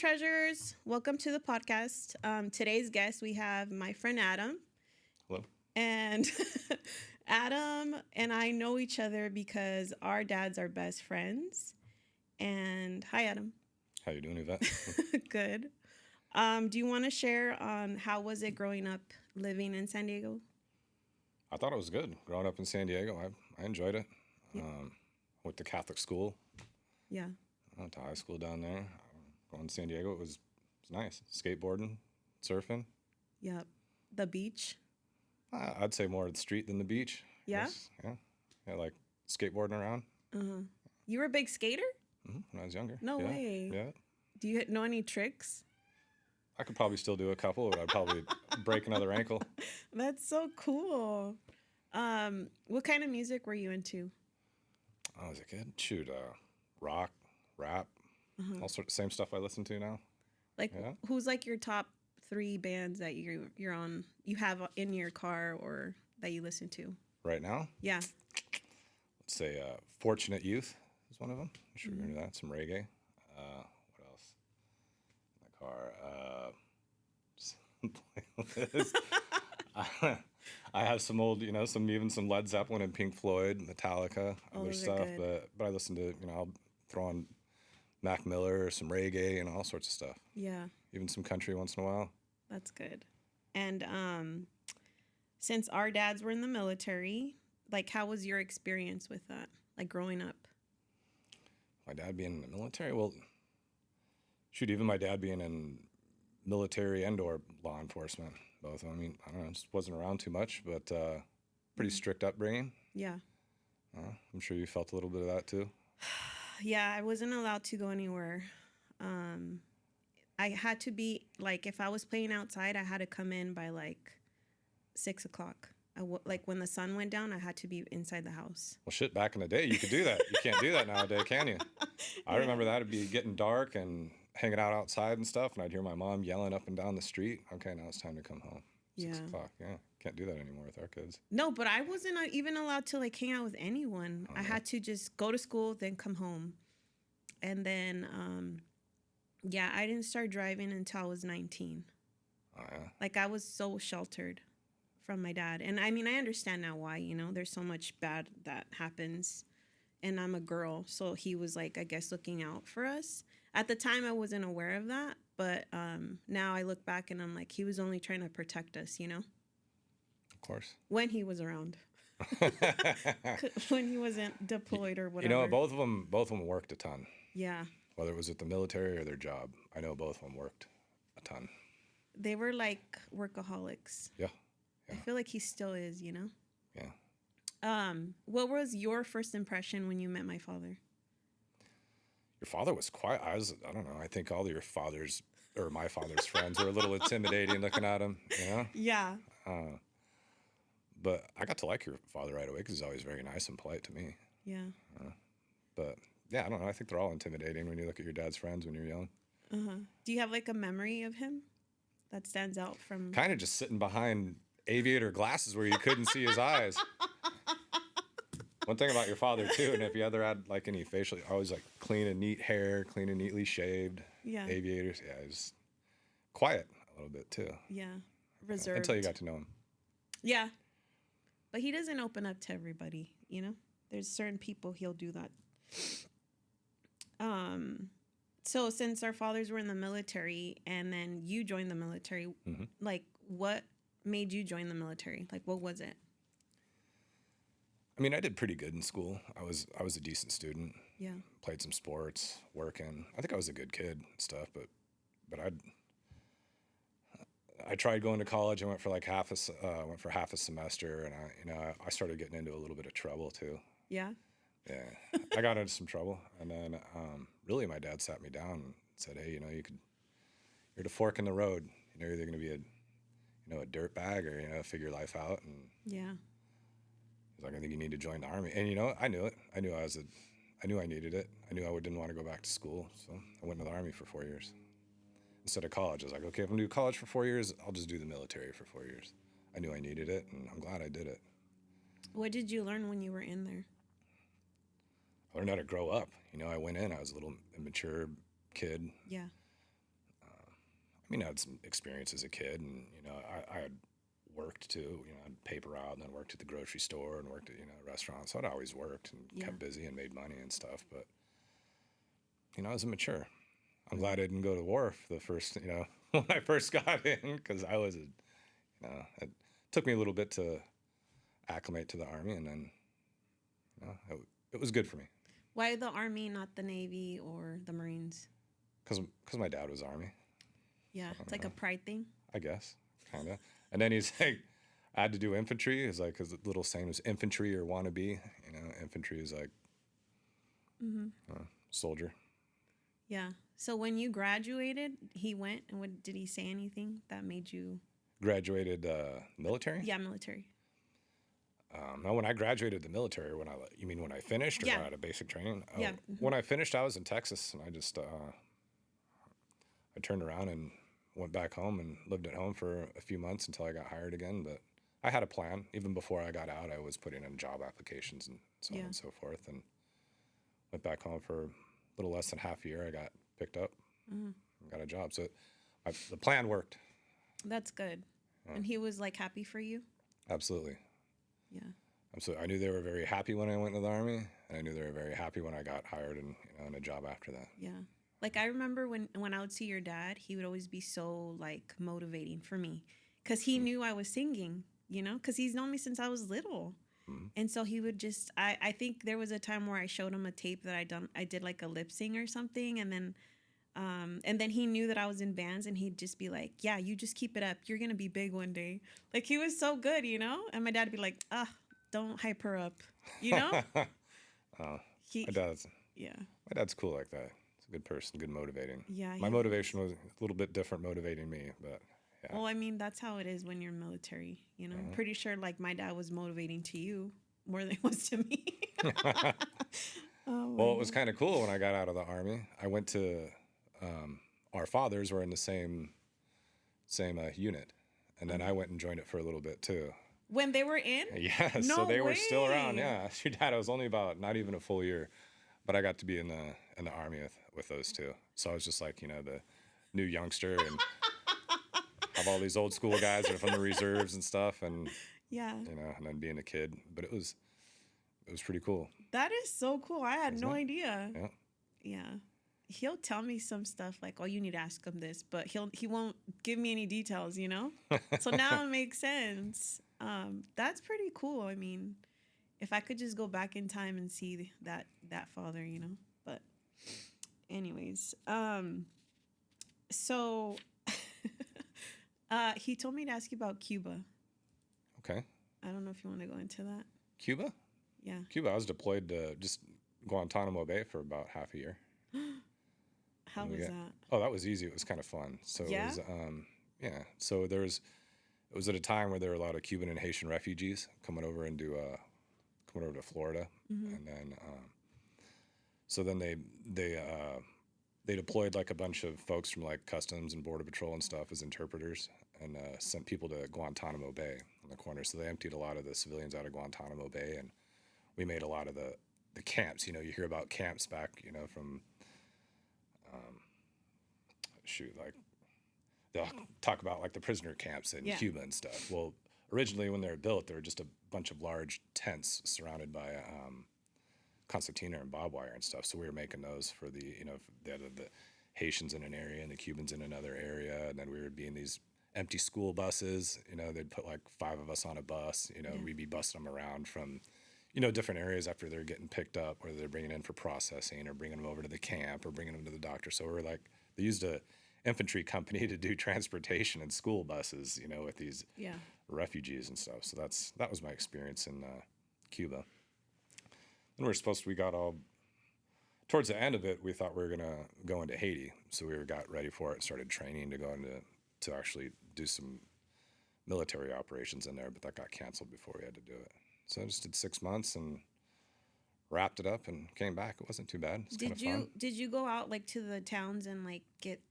Treasures. Welcome to the podcast. Today's guest, we have my friend Adam. Hello. And Adam and I know each other because our dads are best friends. And hi, Adam. How you doing, Yvette? Good. Do you want to share on how was it growing up living in San Diego? I thought it was good. Growing up in San Diego, I enjoyed it. Yeah. Went to Catholic school. Yeah. I went to high school down there. Going to San Diego, it was nice. Skateboarding, surfing. Yep. The beach. I'd say more the street than the beach. Yeah? Yeah, like skateboarding around. Uh-huh. You were a big skater? When I was younger. No Yeah, way. Yeah. Do you know any tricks? I could probably still do a couple, but I'd probably break another ankle. That's so cool. What kind of music were you into? I was a kid. Shoot, rock, rap, all sorts of same stuff I listen to now. Like, who's like your top 3 bands that you're on? You have in your car or that you listen to Right now? Yeah. Let's say Fortunate Youth is one of them. I'm sure you're into that. Some reggae. What else? In the car. Playlist. I have some old, even some Led Zeppelin and Pink Floyd, Metallica, other stuff. But I listen to, I'll throw on Mac Miller or some reggae and all sorts of stuff. Yeah. Even some country once in a while. That's good. And since our dads were in the military, like, how was your experience with that? Like, growing up? My dad being in the military? Well, shoot, even my dad being in military and or law enforcement, both. I mean, I don't know, just wasn't around too much, but pretty strict upbringing. Yeah. I'm sure you felt a little bit of that too. Yeah, I wasn't allowed to go anywhere. I had to be, like, if I was playing outside, I had to come in by, like, 6 o'clock. Like, when the sun went down, I had to be inside the house. Well, shit, back in the day, you could do that. You can't do that nowadays, can you? I remember that. It'd be getting dark and hanging out outside and stuff, and I'd hear my mom yelling up and down the street. Okay, now it's time to come home. 6 o'clock, yeah. Can't do that anymore with our kids. No, but I wasn't even allowed to, like, hang out with anyone. I had to just go to school, then come home. And then, I didn't start driving until I was 19. Oh, yeah. Like, I was so sheltered from my dad. And, I mean, I understand now why, there's so much bad that happens. And I'm a girl, so he was, like, I guess, looking out for us. At the time, I wasn't aware of that. But now I look back and I'm like, he was only trying to protect us, Of course. When he was around. When he wasn't deployed or whatever. Both of them worked a ton. Yeah. Whether it was at the military or their job. I know both of them worked a ton. They were like workaholics. Yeah. I feel like he still is, Yeah. What was your first impression when you met my father? Your father was quiet. I don't know. I think all your father's or my father's friends were a little intimidating looking at him, Yeah. But I got to like your father right away because he's always very nice and polite to me. Yeah. But yeah, I don't know. I think they're all intimidating when you look at your dad's friends when you're young. Do you have like a memory of him that stands out from? Kind of just sitting behind aviator glasses where you couldn't see his eyes. One thing about your father too, and if you ever had like any facial, always like clean and neat hair, clean and neatly shaved. Yeah. Aviators. Yeah, he's quiet a little bit too. Yeah. Reserved. Until you got to know him. Yeah. But he doesn't open up to everybody, There's certain people he'll do that. So since our fathers were in the military and then you joined the military, like, what made you join the military? Like, what was it? I mean, I did pretty good in school. I was a decent student. Yeah. Played some sports, working. I think I was a good kid and stuff, but I tried going to college. I went for like half a semester, and I started getting into a little bit of trouble too. Yeah. Yeah, I got into some trouble, and then really my dad sat me down and said, "Hey, you're at a fork in the road. You're either going to be a dirt bag or figure life out." And yeah, he's like, "I think you need to join the Army." And I knew it. I knew I needed it. I knew I didn't want to go back to school, so I went into the Army for 4 years instead of college. I was like, okay, if I'm gonna do college for 4 years, I'll just do the military for 4 years. I knew I needed it, and I'm glad I did it. What did you learn when you were in there? I learned how to grow up. I went in, I was a little immature kid. Yeah. mean, I had some experience as a kid, and I had worked too. I'd paper out, and then worked at the grocery store, and worked at restaurants. So I'd always worked and kept busy and made money and stuff. But I was immature. I'm glad I didn't go to war for the first, when I first got in, because I was, it took me a little bit to acclimate to the Army, and then, it was good for me. Why the Army, not the Navy or the Marines? Because my dad was Army. Yeah, it's like a pride thing. I guess, kind of. And then he's like, I had to do infantry. It's like, his little saying was infantry or wannabe. Infantry is like soldier. Yeah. So when you graduated, he went, and what did he say anything that made you graduated military? Yeah, military. No, when I graduated the military, you mean when I finished, or Yeah. out of basic training? Oh, Yeah. When I finished, I was in Texas, and I just I turned around and went back home and lived at home for a few months until I got hired again. But I had a plan. Even before I got out, I was putting in job applications and so on and so forth, and went back home for a little less than half a year. I got picked up, and got a job. So the plan worked. That's good. Yeah. And he was like happy for you? Absolutely. Yeah. Absolutely. I knew they were very happy when I went to the Army, and I knew they were very happy when I got hired and in a job after that. Yeah. Like I remember when I would see your dad, he would always be so like motivating for me, because he knew I was singing, because he's known me since I was little. And so he would just, I think there was a time where I showed him a tape that I did like a lip sync or something. And then he knew that I was in bands, and he'd just be like, yeah, you just keep it up. You're going to be big one day. Like he was so good, And my dad would be like, don't hype her up, My dad's, yeah. My dad's cool like that. He's a good person, good motivating. Yeah. My motivation was a little bit different motivating me, but yeah. Well, I mean, that's how it is when you're military, I'm pretty sure like my dad was motivating to you more than it was to me. Well, it was kind of cool when I got out of the Army. I went to, our fathers were in the same unit. And then I went and joined it for a little bit too. When they were in? Yeah, No so they way. were still around. Yeah, your dad, I was only about not even a full year, but I got to be in the Army with those two. So I was just like, the new youngster, and have all these old school guys that are from the reserves and stuff, and yeah, and then being a kid. But it was pretty cool. That is so cool. I had no idea. Yeah. Yeah. He'll tell me some stuff like, oh, you need to ask him this, but he won't give me any details, So now it makes sense. That's pretty cool. I mean, if I could just go back in time and see that father, But anyways, so he told me to ask you about Cuba. Okay. I don't know if you want to go into that. Cuba? Yeah. Cuba, I was deployed to just Guantanamo Bay for about half a year. How was that? Oh, that was easy. It was kind of fun. So yeah? It was, So it was at a time where there were a lot of Cuban and Haitian refugees coming over to Florida, and then so then they deployed like a bunch of folks from like Customs and Border Patrol and stuff as interpreters, and sent people to Guantanamo Bay on the corner. So they emptied a lot of the civilians out of Guantanamo Bay, and we made a lot of the camps. You hear about camps back, from like they'll talk about like the prisoner camps in Cuba and stuff. Well, originally when they were built, they were just a bunch of large tents surrounded by concertina and barbed wire and stuff. So we were making those for the Haitians in an area and the Cubans in another area, and then we would be in these empty school buses. They'd put like 5 of us on a bus. We'd be busting them around from different areas after they're getting picked up, whether they're bringing in for processing or bringing them over to the camp or bringing them to the doctor. So we're like, they used a infantry company to do transportation in school buses, with these refugees and stuff. So that was my experience in Cuba. And we got all, towards the end of it, we thought we were going to go into Haiti. So we got ready for it, started training to go to actually do some military operations in there, but that got canceled before we had to do it. So I just did 6 months and wrapped it up and came back. It wasn't too bad. It's kind of fun. Did you go out like to the towns and like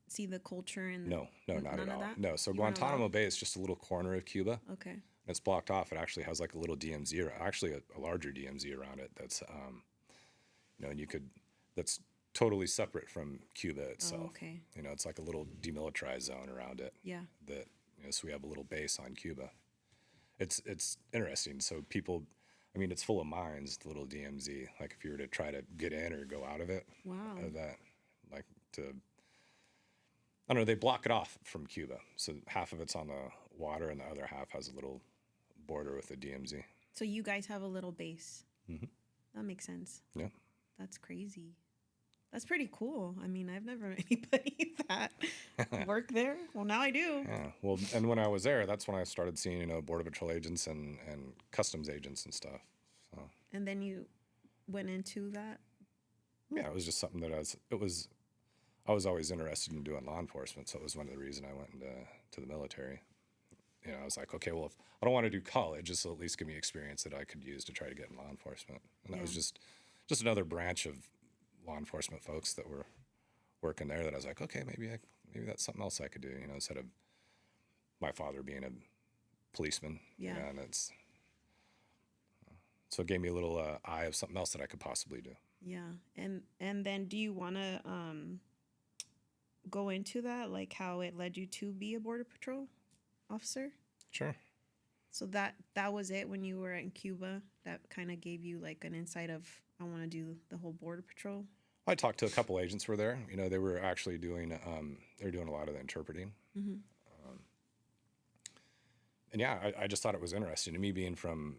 see the culture and No, not at all. That? No, so Guantanamo Bay is just a little corner of Cuba. Okay. And it's blocked off. It actually has like a little DMZ, actually a larger DMZ around it. That's and totally separate from Cuba itself. Oh, okay. You know, it's like a little demilitarized zone around it. Yeah. That, you know, so we have a little base on Cuba. It's interesting. So people, I mean, it's full of mines, the little DMZ. Like if you were to try to get in or go out of it, Wow. That, like to, I don't know, they block it off from Cuba. So half of it's on the water and the other half has a little border with the DMZ. So you guys have a little base. Mm-hmm. That makes sense. Yeah. That's crazy. That's pretty cool. I mean, I've never met anybody that worked there. Well, now I do. Yeah. Well, and when I was there, that's when I started seeing, you know, Border Patrol agents and customs agents and stuff. So. And then you went into that? Yeah, it was just something that I was always interested in doing law enforcement. So it was one of the reasons I went to the military. You know, I was like, okay, well, if I don't want to do college, this will at least give me experience that I could use to try to get in law enforcement. And that was just another branch of law enforcement folks that were working there that I was like, okay, maybe that's something else I could do, you know, instead of my father being a policeman. Yeah. You know, and so it gave me a little eye of something else that I could possibly do. Yeah. And then do you want to go into that, like how it led you to be a Border Patrol officer? Sure. So that was it when you were in Cuba? That kind of gave you like an insight of, I want to do the whole Border Patrol? I talked to a couple agents who were there. You know, they were actually doing they were doing a lot of the interpreting. Mm-hmm. And yeah, I just thought it was interesting. To me, being from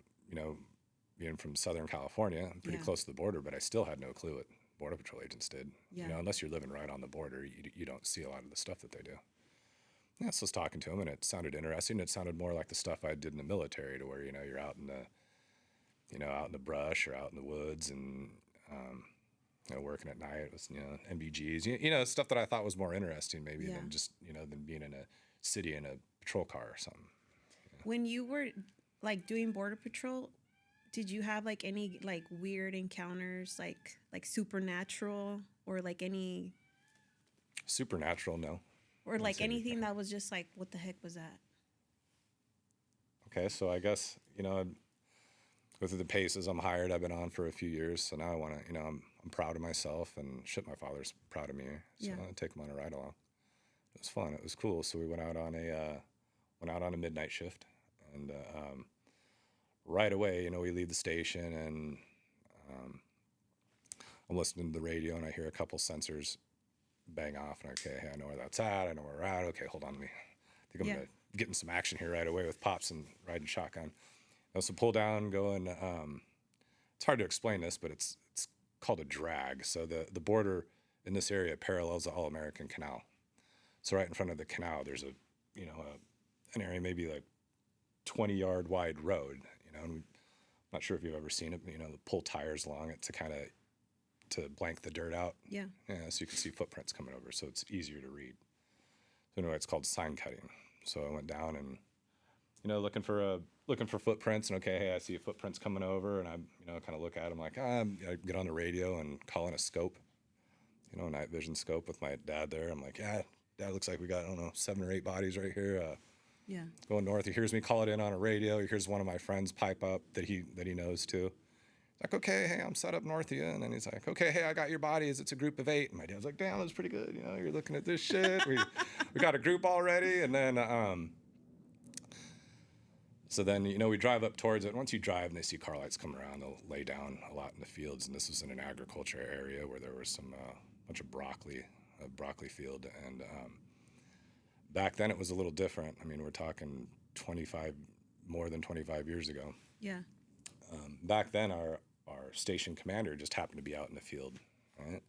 Southern California, I'm pretty close to the border, but I still had no clue what Border Patrol agents did. Yeah. You know, unless you're living right on the border, you don't see a lot of the stuff that they do. Yeah, so I was talking to him, and it sounded interesting. It sounded more like the stuff I did in the military, to where, you know, you're out in the brush or out in the woods, and you know, working at night with, you know, MBGs, you know, stuff that I thought was more interesting maybe than just, you know, than being in a city in a patrol car or something. You know? When you were like doing Border Patrol, did you have like any like weird encounters, like supernatural, or like any Supernatural? No. Or like anything that was just like, what the heck was that? Okay, so I guess, you know, with the paces I'm hired, I've been on for a few years, so now I want to, you know, I'm proud of myself, and shit, my father's proud of me, so I take him on a ride along. It was fun. It was cool. So we went out on a midnight shift, and right away, you know, we leave the station, and I'm listening to the radio, and I hear a couple sensors bang off, and okay, hey, I know where that's at. I know where we're at. Okay, hold on, I think I'm gonna get in some action here right away with pops and riding shotgun. So pull down, going. It's hard to explain this, but it's called a drag. So the border in this area parallels the All-American Canal. So right in front of the canal, there's an area maybe like 20-yard wide road. You know, and I'm not sure if you've ever seen it, but, you know, pull tires along it to blank the dirt out. Yeah. Yeah, so you can see footprints coming over, so it's easier to read. So anyway, it's called sign cutting. So I went down and, you know, looking for footprints, and okay, hey, I see footprints coming over, and I, you know, kind of look at them like, I get on the radio and call in a scope, you know, a night vision scope with my dad there. I'm like, yeah, Dad, looks like we got, I don't know, 7 or 8 bodies right here. Going north. He hears me call it in on a radio. He hears one of my friends pipe up that he knows too. Like, okay, hey, I'm set up north of you. And then he's like, okay, hey, I got your bodies. It's a group of 8. And my dad's like, damn, that's pretty good. You know, you're looking at this shit. We got a group already. And then, so then, you know, we drive up towards it. Once you drive and they see car lights come around, they'll lay down a lot in the fields. And this was in an agriculture area where there was some bunch of broccoli field. And back then it was a little different. I mean, we're talking more than 25 years ago. Yeah. Back then, our station commander just happened to be out in the field, right?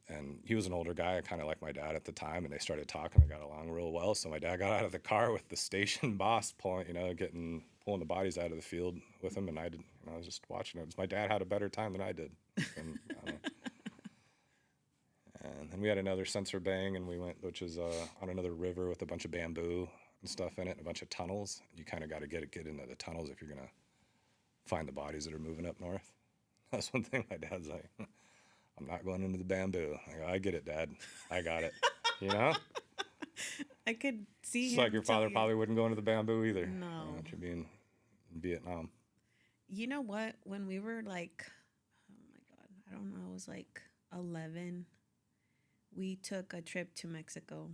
And he was an older guy, kind of like my dad at the time, and they started talking. They got along real well. So my dad got out of the car with the station boss pulling the bodies out of the field with him, and I was just watching it. My dad had a better time than I did. And then we had another sensor bang, and we went, which is on another river with a bunch of bamboo and stuff in it, and a bunch of tunnels. You kind of got to get into the tunnels if you're gonna find the bodies that are moving up north. That's one thing my dad's like, I'm not going into the bamboo. I go, I get it, Dad. I got it. You know? I could see it's like your father probably wouldn't go into the bamboo either. No. You know, after being in Vietnam. You know what? When we were like, oh my God, I don't know, I was like 11. We took a trip to Mexico.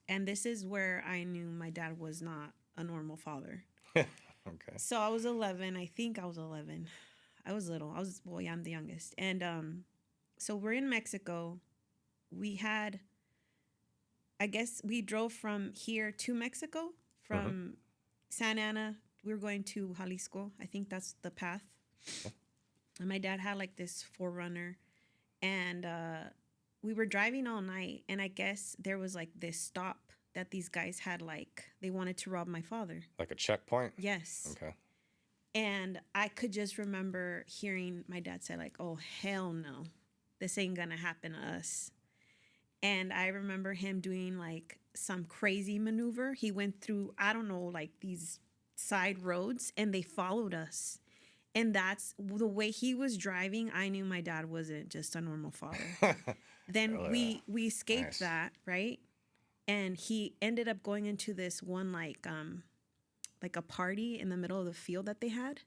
And this is where I knew my dad was not a normal father. Okay. So I was 11. I think I was 11. I was little. Well, yeah, I'm the youngest. And so we're in Mexico. We had, I guess we drove from here to Mexico, from Santa Ana. We were going to Jalisco. I think that's the path. And my dad had like this 4Runner. And we were driving all night. And I guess there was like this stop that these guys had, like, they wanted to rob my father. Like a checkpoint? Yes. Okay. And I could just remember hearing my dad say, like, oh, hell no. This ain't gonna happen to us. And I remember him doing, like, some crazy maneuver. He went through, I don't know, like, these side roads, and they followed us. And that's the way he was driving. I knew my dad wasn't just a normal father. Then we escaped that, right? And he ended up going into this one, like a party in the middle of the field that they had.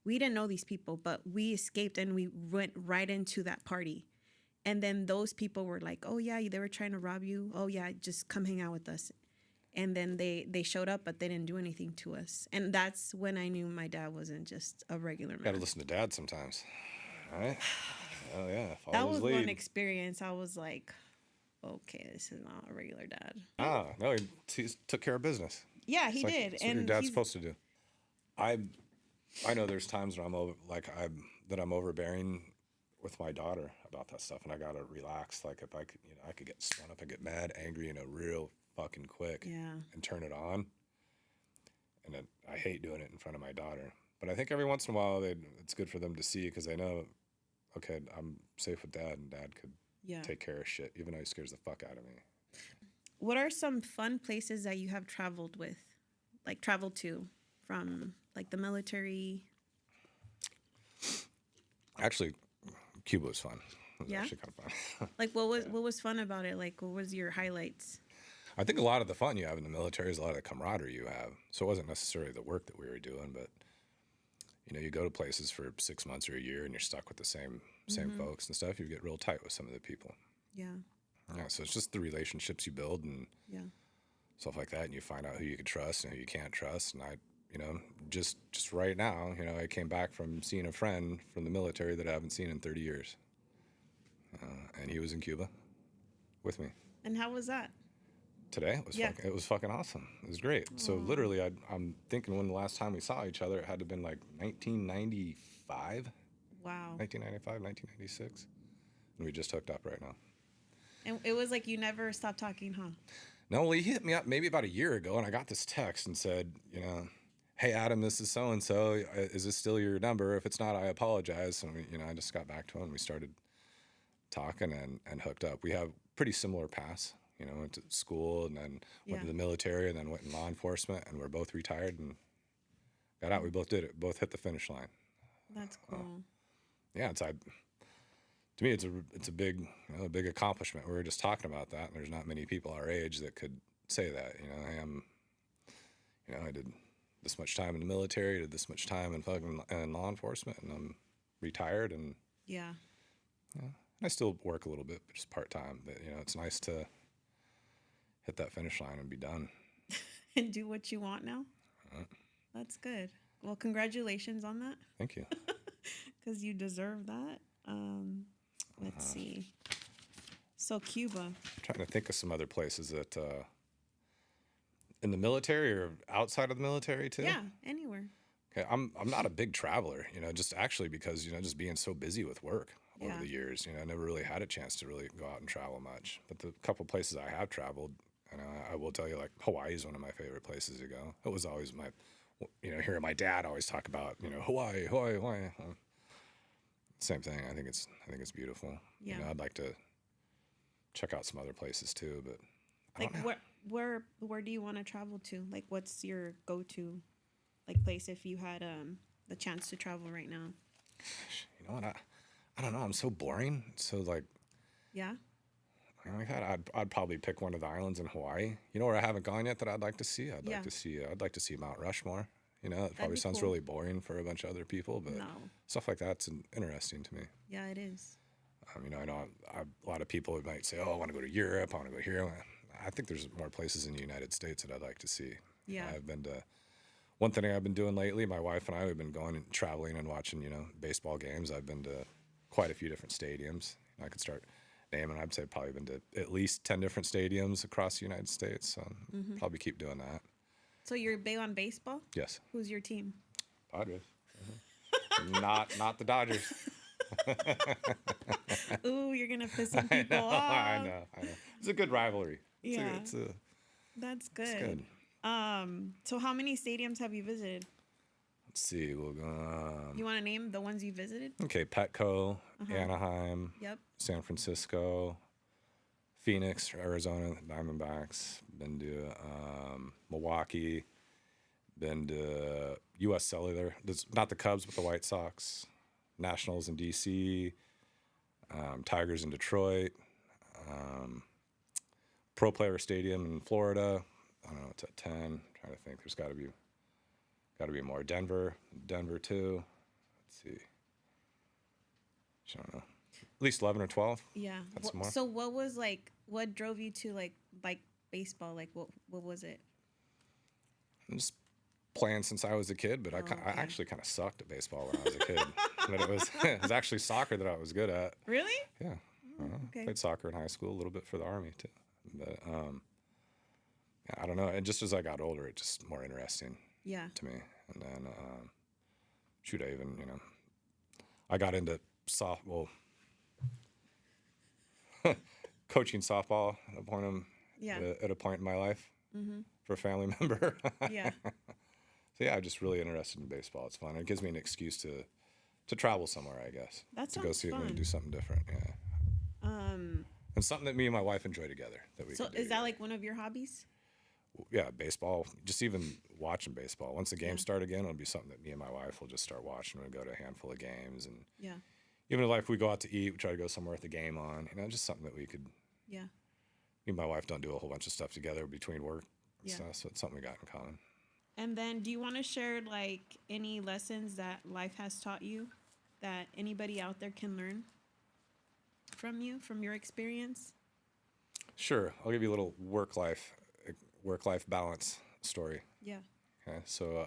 We didn't know these people, but we escaped and we went right into that party. And then those people were like, oh, yeah, they were trying to rob you. Oh, yeah, just come hang out with us. And then they showed up, but they didn't do anything to us. And that's when I knew my dad wasn't just a regular man. Got to listen to dad sometimes. All right? Oh, yeah. That was one experience. I was like, okay, this is not a regular dad. No, he took care of business. Yeah, he did. That's what your dad's supposed to do. I know there's times where I'm overbearing with my daughter about that stuff, and I gotta relax. Like if I could get spun up and get mad, angry, real fucking quick, and turn it on. And I hate doing it in front of my daughter, but I think every once in a while it's good for them to see, because they know, okay, I'm safe with dad, and dad could take care of shit, even though he scares the fuck out of me. What are some fun places that you have traveled to from, like, the military? Actually, Cuba was fun. It was actually kind of fun. Like, what was fun about it? Like, what was your highlights? I think a lot of the fun you have in the military is a lot of the camaraderie you have. So it wasn't necessarily the work that we were doing, but you go to places for 6 months or a year, and you're stuck with the same folks and stuff. You get real tight with some of the people. Yeah. Yeah. So it's just the relationships you build and stuff like that, and you find out who you can trust and who you can't trust. And I, just right now, I came back from seeing a friend from the military that I haven't seen in 30 years, and he was in Cuba with me. And how was that? Today it was fucking awesome. It was great. Aww. So literally, I'm thinking when the last time we saw each other, it had to have been like 1995. Wow. 1995, 1996, and we just hooked up right now. And it was like you never stopped talking, huh? No, well, he hit me up maybe about a year ago, and I got this text and said, hey, Adam, this is so-and-so. Is this still your number? If it's not, I apologize. And, I just got back to him. We started talking and hooked up. We have pretty similar paths. Went to school and then went to the military and then went in law enforcement, and we're both retired and got out. We both did it. Both hit the finish line. That's cool. Yeah, to me, it's a big, a big accomplishment. We were just talking about that, and there's not many people our age that could say that. I did this much time in the military, did this much time in law enforcement, and I'm retired, and I still work a little bit, but just part time. But it's nice to hit that finish line and be done. And do what you want now. That's good. Well, congratulations on that. Thank you. Because you deserve that. Let's see. So Cuba. I'm trying to think of some other places that in the military or outside of the military too. Yeah, anywhere. Okay, I'm not a big traveler, just actually because just being so busy with work over the years, I never really had a chance to really go out and travel much. But the couple places I have traveled, I will tell you, like Hawaii is one of my favorite places to go. It was always my, hearing my dad always talk about, Hawaii. Same thing. I think it's beautiful. Yeah. I'd like to check out some other places too, but where do you want to travel to? Like, what's your go-to, like, place if you had the chance to travel right now? You know what? I don't know. I'm so boring. So like. Yeah. Like that, I'd probably pick one of the islands in Hawaii. Where I haven't gone yet that I'd like to see. I'd like to see Mount Rushmore. You know, it probably sounds really boring for a bunch of other people, but stuff like that's interesting to me. Yeah, it is. You know, I know a lot of people might say, "Oh, I want to go to Europe. I want to go here." I think there's more places in the United States that I'd like to see. Yeah, I've been to. One thing I've been doing lately, my wife and I have been going and traveling and watching, you know, baseball games. I've been to quite a few different stadiums. I could start naming. I'd say probably been to at least 10 different stadiums across the United States. So probably keep doing that. So you're big on baseball? Yes. Who's your team? Padres. Not the Dodgers. Ooh, you're gonna piss some people off. I know. It's a good rivalry. Yeah, It's that's good. good. So how many stadiums have you visited? Let's see. We'll go. You want to name the ones you visited? Okay, Petco, Anaheim, Yep. San Francisco, Phoenix, Arizona, Diamondbacks. Been to Milwaukee. Been to U.S. Cellular. Not the Cubs, but the White Sox. Nationals in D.C. Tigers in Detroit. Pro Player Stadium in Florida. I don't know. It's at 10. I'm trying to think. There's got to be more. Denver too. Let's see. I don't know. At least 11 or 12. Yeah. That's more. So what drove you to like baseball? Like what was it? I'm just playing since I was a kid, but I actually kind of sucked at baseball when I was a kid. But it was actually soccer that I was good at. Really? Yeah. Okay. Played soccer in high school, a little bit for the Army too. But I don't know. And just as I got older, it just more interesting. Yeah. To me. And then I got into softball, coaching softball at a point in my life for a family member. Yeah. So yeah, I'm just really interested in baseball. It's fun. It gives me an excuse to travel somewhere, I guess. That sounds to go see fun. it and do something different. Yeah. And something that me and my wife enjoy together. So is that like one of your hobbies? Yeah, baseball. Just even watching baseball. Once the games start again, it'll be something that me and my wife will just start watching. We'll go to a handful of games, and even if we go out to eat, we try to go somewhere with the game on. You know, just something that we could. Yeah. Me and my wife don't do a whole bunch of stuff together between work and stuff, so it's something we got in common. And then, do you want to share like any lessons that life has taught you that anybody out there can learn from you, from your experience? Sure, I'll give you a little work-life balance story. Yeah. Okay, so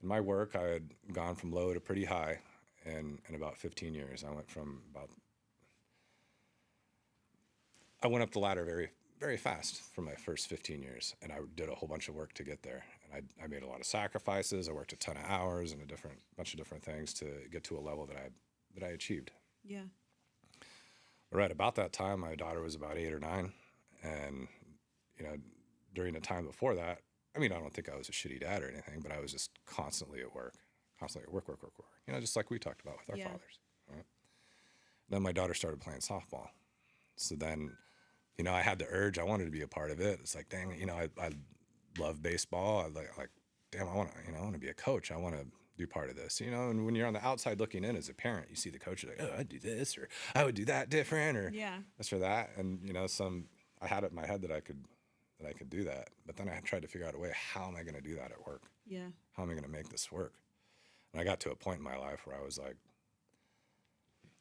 in my work, I had gone from low to pretty high in about 15 years. I went up the ladder very, very fast for my first 15 years, and I did a whole bunch of work to get there. And I made a lot of sacrifices. I worked a ton of hours and a bunch of different things to get to a level that I achieved. Yeah. Right about that time, my daughter was about 8 or 9, and during the time before that, I mean, I don't think I was a shitty dad or anything, but I was just constantly at work. Work. Just like we talked about with our fathers. Right? Then my daughter started playing softball. So then, I had the urge. I wanted to be a part of it. It's like, dang, I love baseball. Damn, I want to be a coach. I want to be part of this. And when you're on the outside looking in as a parent, you see the coach, you're like, oh, I'd do this, or I would do that different, or this or that. And I had it in my head that I could do that. But then I tried to figure out a way, how am I going to do that at work? Yeah. How am I going to make this work? And I got to a point in my life where I was like,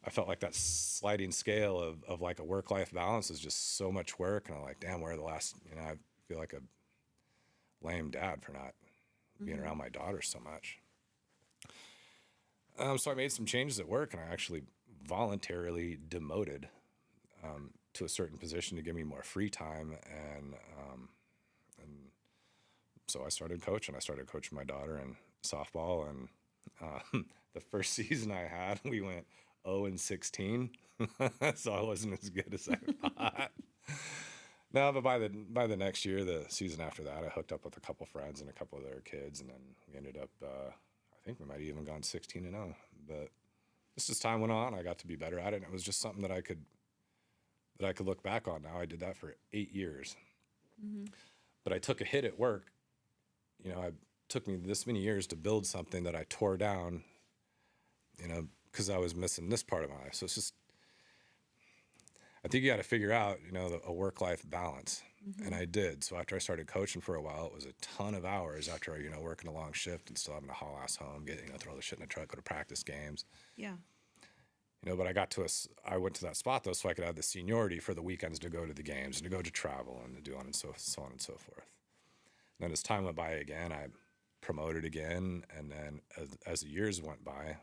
I felt like that sliding scale of like a work-life balance is just so much work. And I'm like, damn, where are the last, I feel like a lame dad for not being around my daughter so much. So I made some changes at work, and I actually voluntarily demoted to a certain position to give me more free time. And so I started coaching. I started coaching my daughter in softball, and the first season I had, we went 0-16, so I wasn't as good as I thought. No, but by the next year, the season after that, I hooked up with a couple friends and a couple of their kids, and then we ended up, I think we might have even gone 16-0. But just as time went on, I got to be better at it, and it was just something that I could look back on now. I did that for 8 years. But I took a hit at work. It took me this many years to build something that I tore down, because I was missing this part of my life. So it's just, I think you got to figure out, a work-life balance. And I did. So after I started coaching for a while, it was a ton of hours after, working a long shift and still having to haul ass home, get, throw the shit in the truck, go to practice games. Yeah. But I went to that spot though, so I could have the seniority for the weekends to go to the games and to go to travel and to do on and so on and so forth. And then as time went by again, I promoted again. And then as the years went by,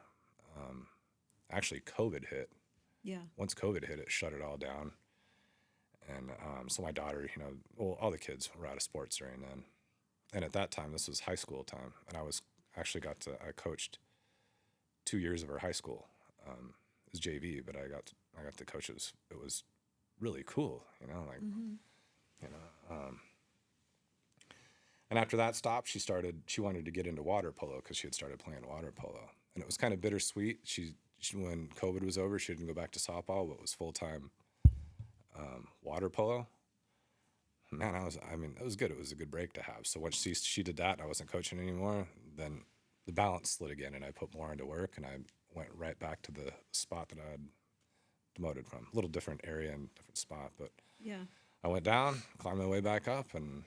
actually COVID hit. Yeah. Once COVID hit, it shut it all down. And so my daughter, all the kids were out of sports during then. And at that time, this was high school time. And I coached 2 years of her high school. It was JV, but I got to coach. It was really cool, and after that stopped, she wanted to get into water polo because she had started playing water polo. And it was kind of bittersweet. She when COVID was over, she didn't go back to softball, but was full-time water polo. Man, it was good. It was a good break to have. So once she did that and I wasn't coaching anymore, then the balance slid again and I put more into work and I went right back to the spot that I had demoted from. A little different area and different spot, but yeah, I went down, climbed my way back up, and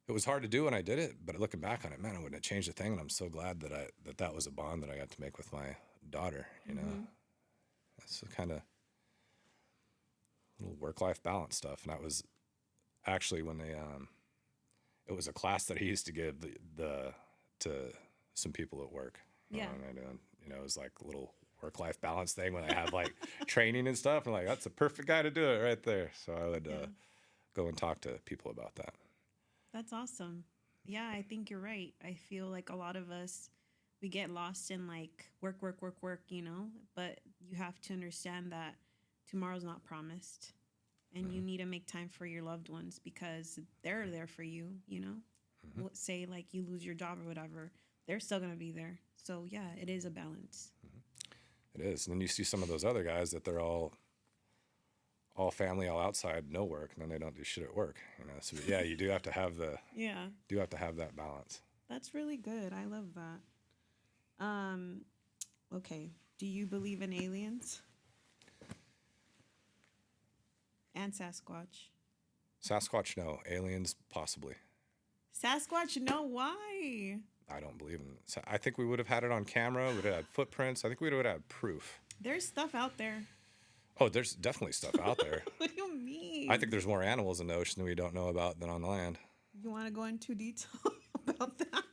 it was hard to do when I did it, but looking back on it, man, I wouldn't have changed a thing, and I'm so glad that was a bond that I got to make with my daughter, That's the kind of little work-life balance stuff, and that was actually when it was a class that I used to give to some people at work. Yeah. It was like a little work-life balance thing when I have like training and stuff. I'm like, that's the perfect guy to do it right there. So I would go and talk to people about that. That's awesome. Yeah, I think you're right. I feel like a lot of us, we get lost in like work, but you have to understand that tomorrow's not promised. And you need to make time for your loved ones because they're there for you, Let's say like you lose your job or whatever, they're still going to be there. So yeah, it is a balance. It is. And then you see some of those other guys that they're all family, all outside, no work, and then they don't do shit at work. So yeah, you do have to have that balance. That's really good. I love that. Okay. Do you believe in aliens? And Sasquatch? Sasquatch, no. Aliens, possibly. Sasquatch, no. Why? I don't believe in it. I think we would have had it on camera. We'd have had footprints. I think we would have had proof. There's stuff out there. Oh, there's definitely stuff out there. What do you mean? I think there's more animals in the ocean that we don't know about than on the land. You want to go into detail about that?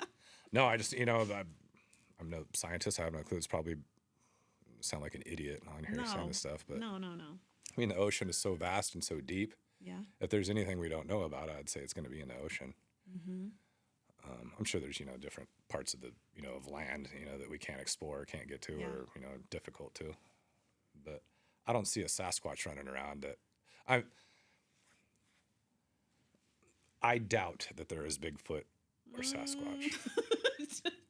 No, I just, I'm no scientist. I have no clue. It's probably sound like an idiot on here saying this stuff. But No. I mean, the ocean is so vast and so deep. Yeah. If there's anything we don't know about, I'd say it's going to be in the ocean. Mm-hmm. I'm sure there's, different parts of of land, that we can't explore, can't get to, or, difficult to. But I don't see a Sasquatch running around that I doubt that there is Bigfoot or Sasquatch.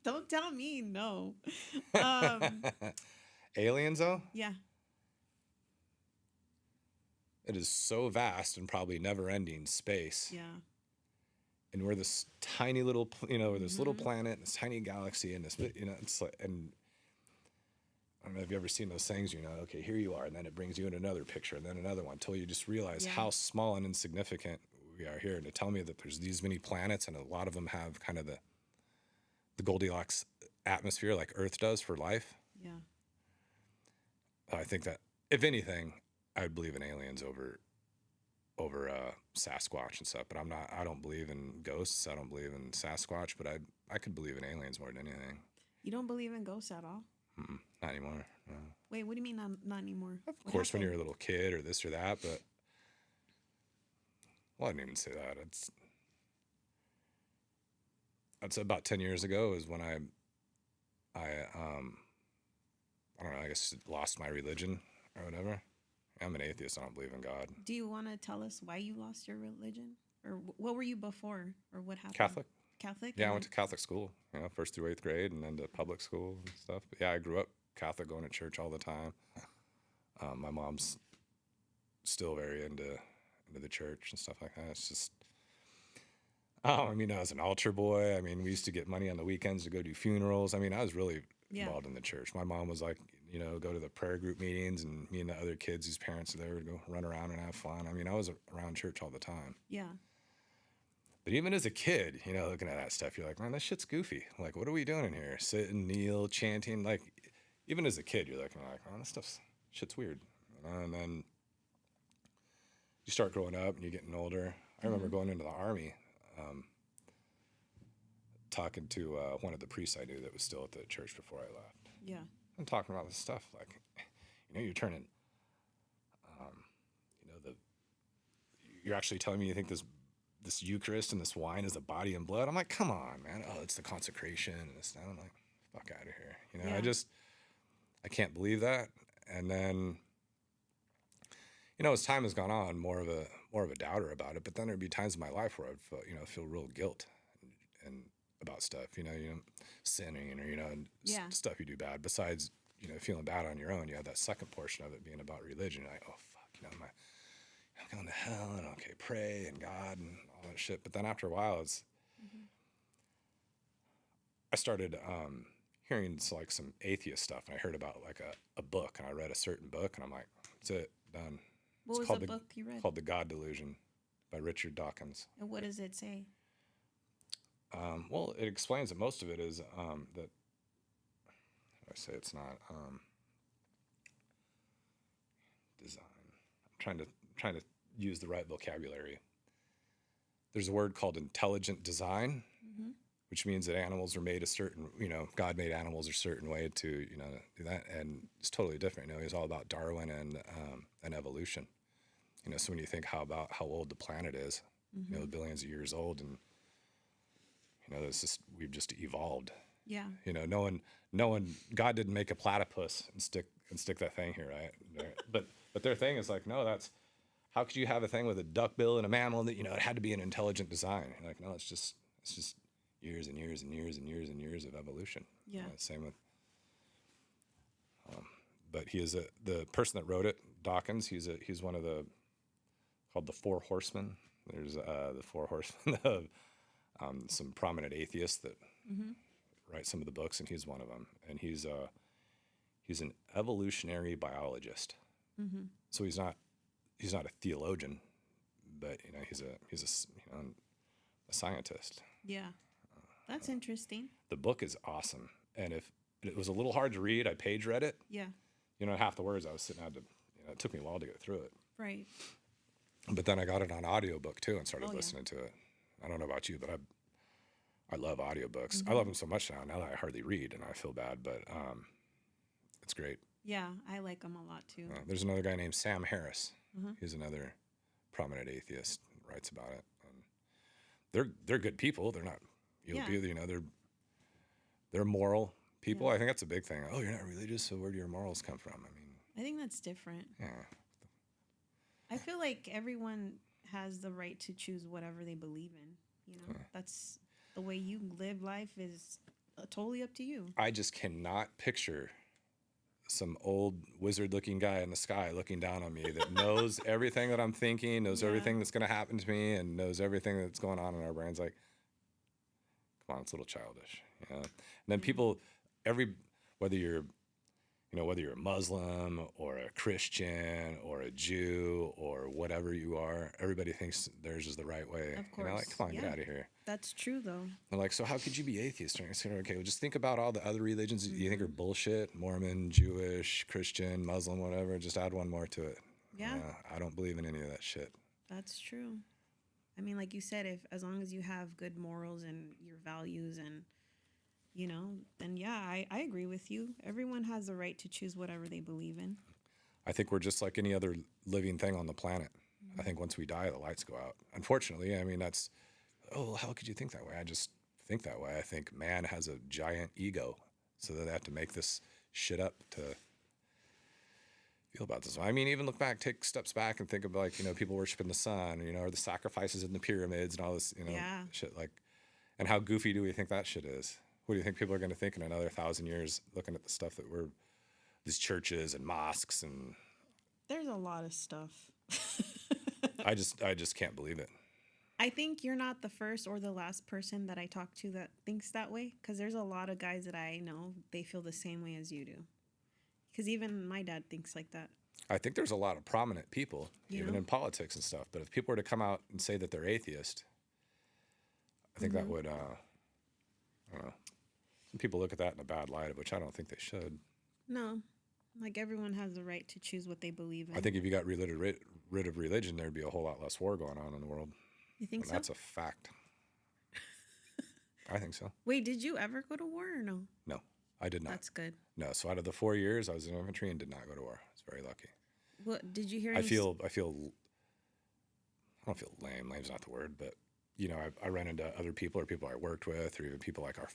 Don't tell me no. Aliens, though? Yeah. It is so vast and probably never-ending space. Yeah. And we're this tiny little, we're this little planet, this tiny galaxy, and this, it's like, and I don't know if you've ever seen those things, okay, here you are, and then it brings you in another picture, and then another one, until you just realize how small and insignificant we are here. And to tell me that there's these many planets, and a lot of them have kind of the Goldilocks atmosphere like Earth does for life. Yeah. I think that, if anything, I'd believe in aliens over Sasquatch and stuff, but I don't believe in ghosts. I don't believe in Sasquatch, but I could believe in aliens more than anything. You don't believe in ghosts at all? Not anymore. No. Wait, what do you mean not anymore? Of course, when you're a little kid or this or that, but I didn't even say that. That's about 10 years ago is when I don't know, I guess lost my religion or whatever. I'm an atheist. I don't believe in God. Do you want to tell us why you lost your religion? Or what were you before? Or what happened? Catholic? Yeah, I went to Catholic school, first through 8th grade and then to public school and stuff. But yeah, I grew up Catholic, going to church all the time. My mom's still very into the church and stuff like that. It's just, I was an altar boy. We used to get money on the weekends to go do funerals. I was really involved in the church. My mom was like, go to the prayer group meetings, and me and the other kids whose parents are there would go run around and have fun. I mean, I was around church all the time. Yeah. But even as a kid, looking at that stuff, you're like, man, this shit's goofy. Like, what are we doing in here? Sitting, kneel, chanting. Like, even as a kid, you're like, oh, this shit's weird. And then you start growing up and you're getting older. I remember going into the Army, talking to one of the priests I knew that was still at the church before I left. Yeah. And talking about this stuff. Like, you're turning, you're actually telling me you think this Eucharist and this wine is the body and blood. I'm like, come on, man. Oh, it's the consecration and this. I'm like, fuck out of here. Yeah. I can't believe that. And then, as time has gone on, more of a doubter about it. But then there'd be times in my life where I'd feel real guilt and about stuff, sinning or, and stuff you do bad. Besides, feeling bad on your own, you have that second portion of it being about religion. You're like, oh, fuck, I'm going to hell, and okay, pray and God and all that shit. But then after a while, I started hearing like some atheist stuff, and I heard about like a book, and I read a certain book, and I'm like, that's it, done. What was the book you read? Called The God Delusion by Richard Dawkins. And what does it say? Well, it explains that most of it is that, I say it's not design. I'm trying to use the right vocabulary. There's a word called intelligent design, which means that animals are made a certain, God made animals a certain way to, do that. And it's totally different. It's all about Darwin and evolution. So when you think how old the planet is, billions of years old, and, we've just evolved. Yeah. No one, God didn't make a platypus and stick that thing here, right? But their thing is like, no, how could you have a thing with a duck bill and a mammal that, it had to be an intelligent design? You're like, no, it's just years and years and years and years and years of evolution. Yeah. Same with, but he is the person that wrote it, Dawkins. He's one of called the Four Horsemen. There's the Four Horsemen of some prominent atheists that write some of the books, and he's one of them. And he's an evolutionary biologist. So he's not a theologian, but he's a scientist. Yeah, that's interesting. The book is awesome, and if it was a little hard to read, I page read it. Yeah. Half the words I was sitting out to. It took me a while to get through it. Right. But then I got it on audiobook too and started listening to it. I don't know about you, but I love audiobooks. I love them so much now that I hardly read and I feel bad, but it's great. Yeah, I like them a lot too. There's another guy named Sam Harris. He's another prominent atheist, writes about it. They're good people. They're not they're moral people. I think that's a big thing. Oh, you're not religious, so where do your morals come from? I think that's different. Yeah. I feel like everyone has the right to choose whatever they believe in. That's the way you live life is totally up to you. I just cannot picture some old wizard-looking guy in the sky looking down on me that knows everything that I'm thinking, knows everything that's going to happen to me, and knows everything that's going on in our brains. Like, come on, it's a little childish. And then people, whether you're a Muslim or a Christian or a Jew or whatever you are, everybody thinks theirs is the right way. Of course. Like, come on, get out of here. That's true, though. They're like, so how could you be atheist? And I said, okay, well, just think about all the other religions you think are bullshit: Mormon, Jewish, Christian, Muslim, whatever. Just add one more to it. Yeah. I don't believe in any of that shit. That's true. I mean, like you said, as long as you have good morals and your values and, then yeah, I agree with you. Everyone has the right to choose whatever they believe in. I think we're just like any other living thing on the planet. I think once we die, the lights go out. Unfortunately, that's, how could you think that way? I just think that way. I think man has a giant ego, so that they have to make this shit up to feel about this. Even look back, take steps back and think of people worshiping the sun, or the sacrifices in the pyramids and all this, shit and how goofy do we think that shit is? What do you think people are going to think in another 1,000 years looking at the stuff that these churches and mosques and... There's a lot of stuff. I just can't believe it. I think you're not the first or the last person that I talk to that thinks that way, because there's a lot of guys that I know, they feel the same way as you do. Because even my dad thinks like that. I think there's a lot of prominent people, You even know? in politics and stuff. But if people were to come out and say that they're atheist, I think that would, I don't know. Some people look at that in a bad light, which I don't think they should. No. Like, everyone has the right to choose what they believe in. I think if you got rid of religion, there'd be a whole lot less war going on in the world. You think so? That's a fact. I think so. Wait, did you ever go to war or no? No, I did not. That's good. No, so out of the 4 years, I was in infantry and did not go to war. I was very lucky. What did you hear? I don't feel lame. Lame's not the word, but you know, I ran into other people or people I worked with, or even people like our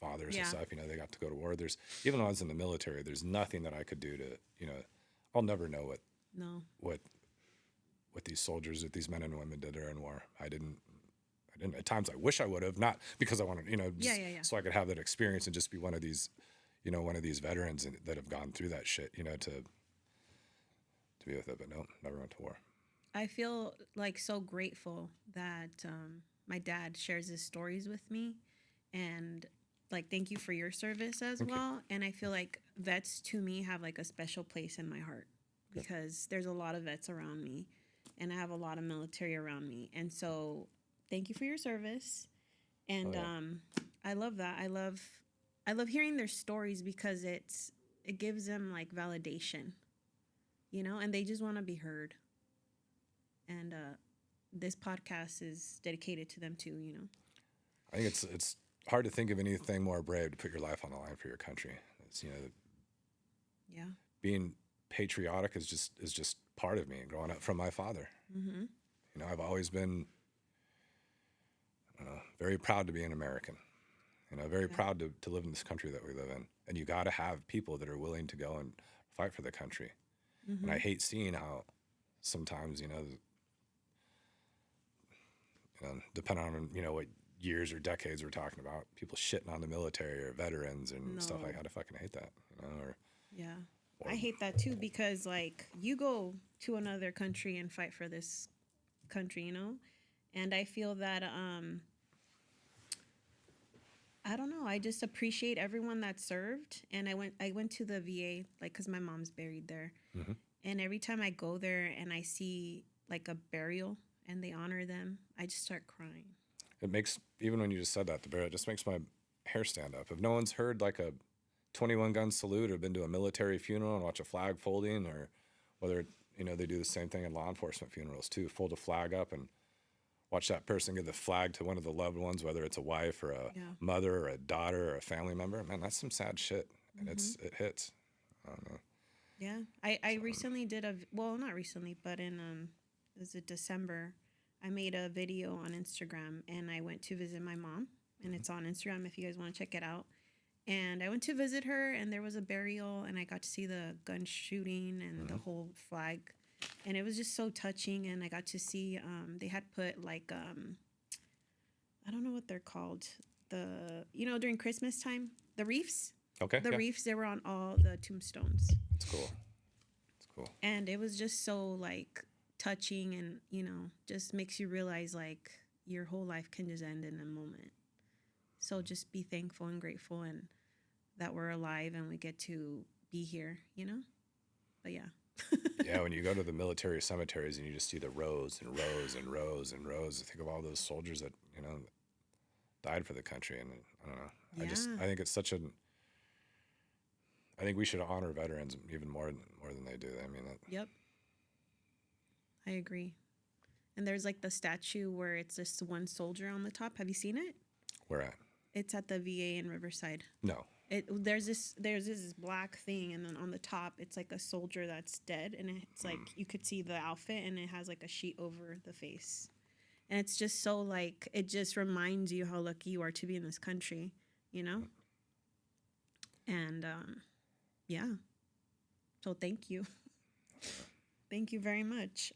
fathers and stuff. You know, they got to go to war. Even when I was in the military, there's nothing that I could do to, you know, I'll never know what these soldiers, what these men and women did during war. I didn't. At times, I wish I would have, not because I wanted, you know, so I could have that experience and just be one of these, you know, one of these veterans that have gone through that shit, you know, to be with it. But no, never went to war. I feel like so grateful that my dad shares his stories with me, and like, thank you for your service as well. And I feel like vets to me have like a special place in my heart because there's a lot of vets around me, and I have a lot of military around me, and so thank you for your service. And I love that. I love hearing their stories because it gives them like validation, you know, and they just want to be heard. And this podcast is dedicated to them too, you know. I think it's hard to think of anything more brave to put your life on the line for your country. It's, you know, being patriotic is just part of me growing up from my father. Mm-hmm. You know, I've always been very proud to be an American. You know, very proud to live in this country that we live in. And you got to have people that are willing to go and fight for the country. Mm-hmm. And I hate seeing how sometimes, you know, depending on, you know, what years or decades we're talking about, people shitting on the military or veterans and stuff like that. I fucking hate that, you know. I hate that too because, like, you go to another country and fight for this country, you know? And I feel that, I don't know, I just appreciate everyone that served. And I went to the VA, like, because my mom's buried there. Mm-hmm. And every time I go there and I see, like, a burial and they honor them, I just start crying. It makes, even when you just said that, the burial, it just makes my hair stand up. If no one's heard, like, a 21-gun salute or been to a military funeral and watch a flag folding, or whether, you know, they do the same thing in law enforcement funerals, too, fold a flag up and watch that person give the flag to one of the loved ones, whether it's a wife or a mother or a daughter or a family member. Man, that's some sad shit. And it hits. I don't know. Yeah. I recently did not recently, but in, was it December, I made a video on Instagram and I went to visit my mom, and it's on Instagram if you guys want to check it out. And I went to visit her and there was a burial and I got to see the gun shooting and the whole flag. And it was just so touching, and I got to see, they had put, like, I don't know what they're called. You know, during Christmas time, the wreaths. Okay. The wreaths, they were on all the tombstones. That's cool. That's cool. And it was just so, like, touching, and, you know, just makes you realize, like, your whole life can just end in a moment. So just be thankful and grateful and that we're alive and we get to be here, you know? But yeah. Yeah, when you go to the military cemeteries and you just see the rows and rows and rows and rows, think of all those soldiers that, you know, died for the country. And I don't know. Yeah. I think it's I think we should honor veterans even more than they do. I mean, Yep. I agree. And there's like the statue where it's just one soldier on the top. Have you seen it? Where at? It's at the VA in Riverside. No. There's this black thing, and then on the top it's like a soldier that's dead, and it's like you could see the outfit, and it has like a sheet over the face, and it's just so, like, it just reminds you how lucky you are to be in this country, you know. And yeah, so thank you. Thank you very much.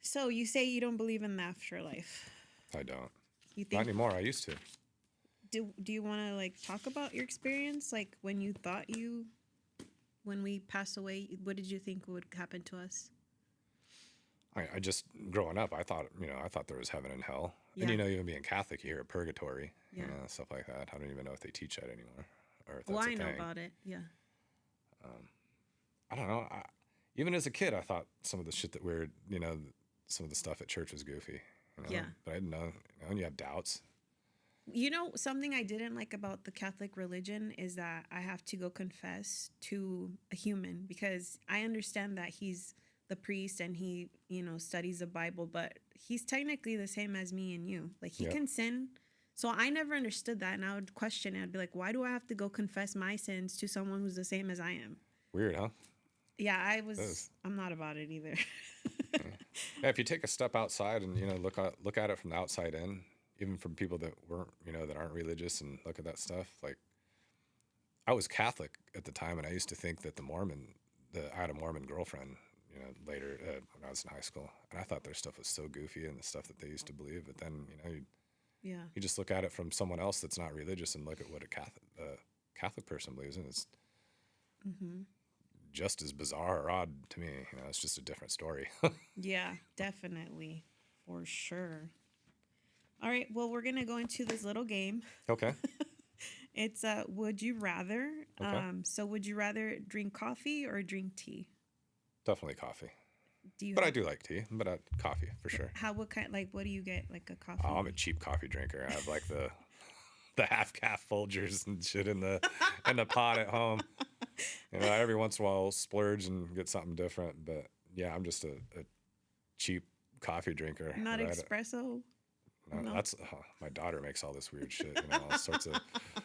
So you say you don't believe in the afterlife. I don't. You think? Not anymore. I used to. Do you want to, like, talk about your experience? Like, when you thought when we pass away, what did you think would happen to us? I just, growing up, I thought there was heaven and hell. Yeah. And, you know, even being Catholic, you hear purgatory, Yeah. you know, stuff like that. I don't even know if they teach that anymore. Or if Well, that's I a know thing. about it. Yeah. I don't know. Even as a kid, I thought some of the shit that we're, some of the stuff at church was goofy. Yeah. But I didn't know. And you have doubts. Something I didn't like about the Catholic religion is that I have to go confess to a human, because I understand that he's the priest and he, studies the Bible, but he's technically the same as me and you. Like, he can sin. So I never understood that. And I would question it. I'd be like, why do I have to go confess my sins to someone who's the same as I am? Weird, huh? Yeah, I'm not about it either. Yeah, if you take a step outside and, look at it from the outside in, even from people that weren't, that aren't religious, and look at that stuff. Like, I was Catholic at the time, and I used to think that I had a Mormon girlfriend, later when I was in high school, and I thought their stuff was so goofy and the stuff that they used to believe. But then, you just look at it from someone else that's not religious and look at what a Catholic person believes in. It's just as bizarre or odd to me. It's just a different story. Yeah, definitely. For sure. All right, well, we're going to go into this little game. Okay. It's would you rather. Okay. So would you rather drink coffee or drink tea? Definitely coffee. I do like tea, but coffee for sure. What do you get, like a coffee? Oh, I'm a cheap coffee drinker. I have like the half-calf Folgers and shit in the pot at home. Every once in a while I'll splurge and get something different. But yeah, I'm just a cheap coffee drinker. Not espresso? No. That's my daughter makes all this weird shit, all sorts of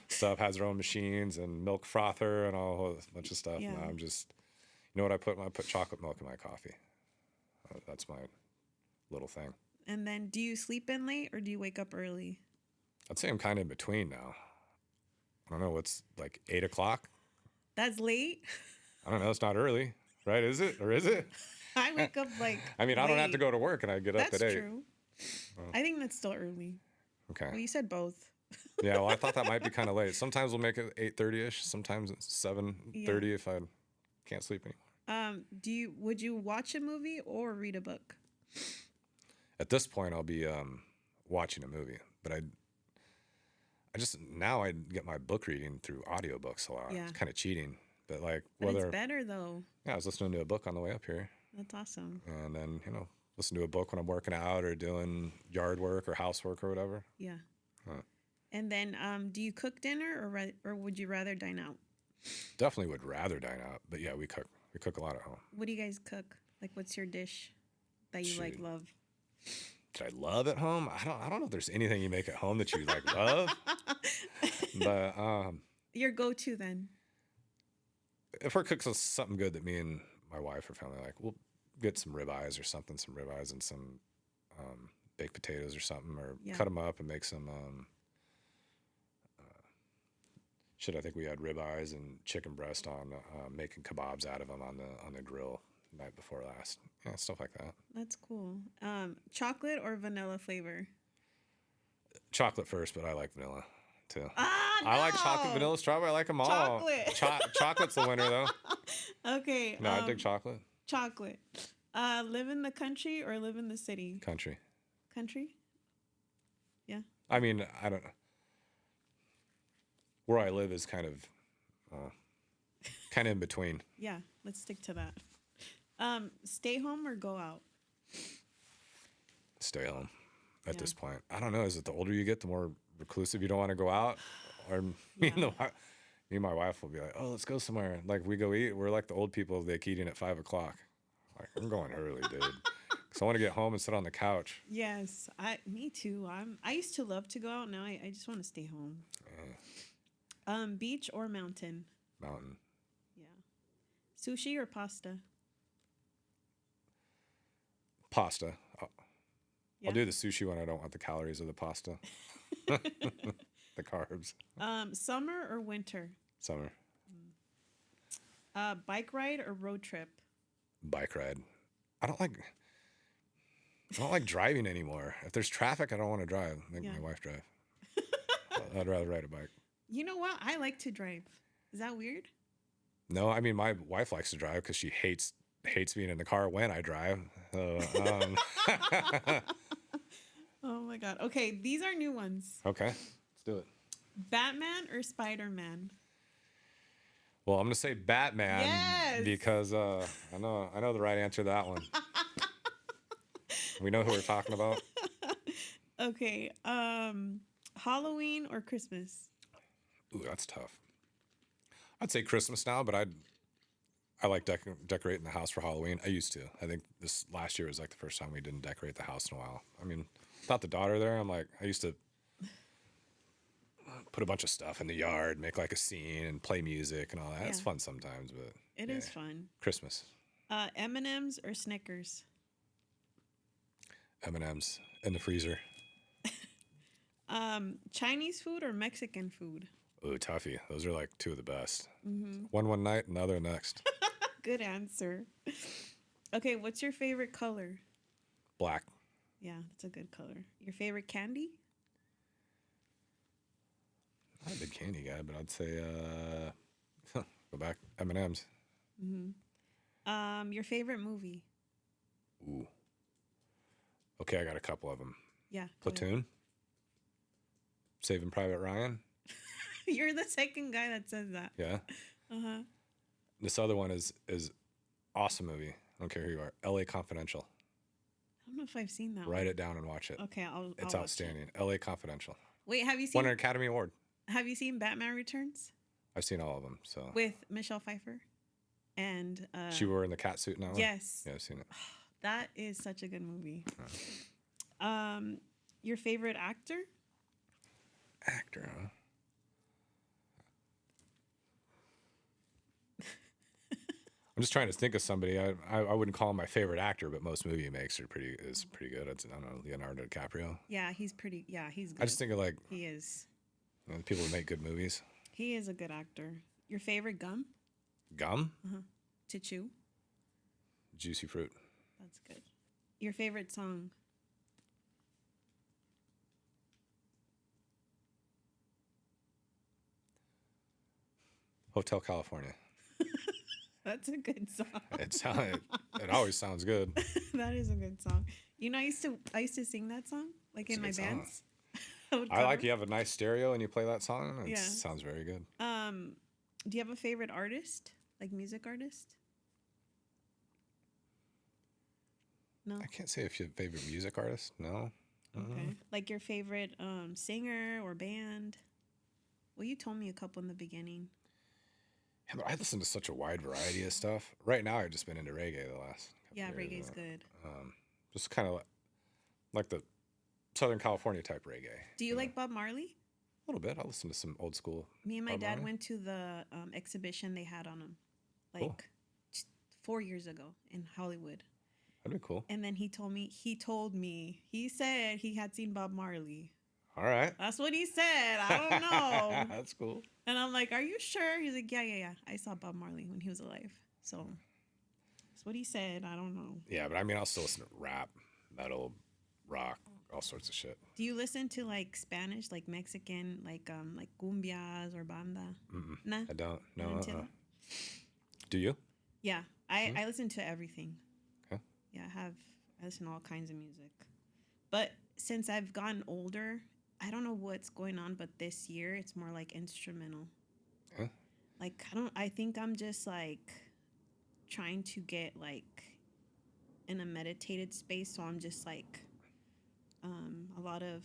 stuff, has her own machines and milk frother and all a bunch of stuff. Yeah. And I'm just, what I put? I put chocolate milk in my coffee. That's my little thing. And then do you sleep in late or do you wake up early? I'd say I'm kind of in between now. I don't know, what's like 8 o'clock? That's late? I don't know. It's not early, right? Is it? Or is it? I wake up like I mean, I don't have to go to work and I get up at 8. That's true. I think that's still early. Okay. Well, you said both. Yeah, well, I thought that might be kind of late. Sometimes we'll make it 8:30ish. Sometimes it's 7:30 if I can't sleep anymore. Would you watch a movie or read a book? At this point, I'll be watching a movie, but I get my book reading through audiobooks a lot. Yeah. It's kind of cheating, but it's better though. Yeah, I was listening to a book on the way up here. That's awesome. And then listen to a book when I'm working out or doing yard work or housework or whatever. Yeah. And then, do you cook dinner or would you rather dine out? Definitely would rather dine out, but yeah, we cook. We cook a lot at home. What do you guys cook? Like, what's your dish that you love? Did I love at home? I don't know if there's anything you make at home that you love. But your go-to then? If we're cooking something good that me and my wife or family like, we'll get some ribeyes or something, some ribeyes and some baked potatoes or something, or cut them up and make some. I think we had ribeyes and chicken breast on making kebabs out of them on the grill night before last. Yeah, stuff like that. That's cool. Chocolate or vanilla flavor? Chocolate first, but I like vanilla too. No. I like chocolate, vanilla, strawberry. I like them all. Chocolate. Chocolate's the winner though. Okay. No, I dig chocolate. Chocolate. Live in the country or live in the city? Country. Country? Yeah. I mean, I don't know. Where I live is kind of in between. Yeah, let's stick to that. Stay home or go out? Stay home at this point. I don't know. Is it the older you get, the more reclusive you don't want to go out? Or me and my wife will be like, oh, let's go somewhere. Like, we go eat. We're like the old people that eating at 5 o'clock. Like, I'm going early, dude. Because I want to get home and sit on the couch. Yes, me too. I used to love to go out. Now I just want to stay home. Beach or mountain? Mountain. Yeah. Sushi or pasta? Pasta. I'll do the sushi when I don't want the calories of the pasta. The carbs. Summer or winter? Summer. Bike ride or road trip? Bike ride. I don't like driving anymore. If there's traffic, I don't want to drive. Make my wife drive. I'd rather ride a bike. You know what? I like to drive. Is that weird? No, I mean, my wife likes to drive because she hates being in the car when I drive. So, Oh my God. Okay, these are new ones. Okay, let's do it. Batman or Spider-Man? Well, I'm gonna say Batman Yes. because I know the right answer to that one. We know who we're talking about. Okay. Halloween or Christmas? Ooh, that's tough. I'd say Christmas now, but I like decorating the house for Halloween. I used to. I think this last year was like the first time we didn't decorate the house in a while. I mean, without the daughter there, I used to put a bunch of stuff in the yard, make like a scene, and play music and all that. It's Yeah. fun sometimes, but It is fun. Christmas. M&M's or Snickers? M&M's in the freezer. Chinese food or Mexican food? Ooh, toughie. Those are like two of the best. Mm-hmm. One night, another next. Good answer. Okay, what's your favorite color? Black. Yeah, that's a good color. Your favorite candy? Not a big candy guy, but I'd say go back M&M's. Mm-hmm. Your favorite movie? Ooh. Okay, I got a couple of them. Yeah. Platoon. Saving Private Ryan. You're the second guy that says that. Yeah. Uh-huh. This other one is awesome movie. I don't care who you are. L.A. Confidential. I don't know if I've seen that Write it down and watch it. Okay, I'll It's watch outstanding. L.A. Confidential. Wait, have you Won seen an Academy Award. Batman Returns? I've seen all of them. So With Michelle Pfeiffer? And she wore in the cat suit now. yes. Yeah, I've seen it. That is such a good movie. Your favorite actor? Actor, huh? I'm just trying to think of somebody. I wouldn't call him my favorite actor, but most movie he makes is pretty good. I don't know, Leonardo DiCaprio. Yeah, he's pretty. Yeah, he's good. I just think of like He is. the people who make good movies. He is a good actor. Your favorite gum? Gum, To chew? juicy fruit. That's good. Your favorite song? Hotel California. That's a good song. It always sounds good. That is a good song. You know, I used to sing that song like in my It's a good bands. I like you have a nice stereo and you play that song. It Yeah. sounds very good. Do you have a favorite artist, like music artist? No. I can't say if you have a favorite music artist. No. Okay. Like your favorite singer or band? Well, you told me a couple in the beginning. Yeah, but I listen to such a wide variety of stuff. Right now, I've just been into reggae the last. Yeah, couple years. reggae's good. Just kind of like the Southern California type reggae. Do you like Bob Marley? A little bit. I listen to some old school. Me and my Bob dad Marley. went to the exhibition they had on him, like Cool. 4 years ago in Hollywood. That'd be cool. And then he said he had seen Bob Marley. All right. That's what he said. I don't know. That's cool. And I'm like, are you sure? He's like, yeah. I saw Bob Marley when he was alive. So that's what he said. I don't know. Yeah, but I mean, I'll still listen to rap, metal, rock, all sorts of shit. Do you listen to like Spanish, like Mexican, like cumbias or banda? Nah, I don't. No. Not into that? Do you? Yeah, I listen to everything. Okay. Yeah, I listen to all kinds of music. But since I've gotten older, I don't know what's going on, but this year it's more like instrumental. Huh? Like I think I'm just like trying to get like in a meditated space, so I'm just like a lot of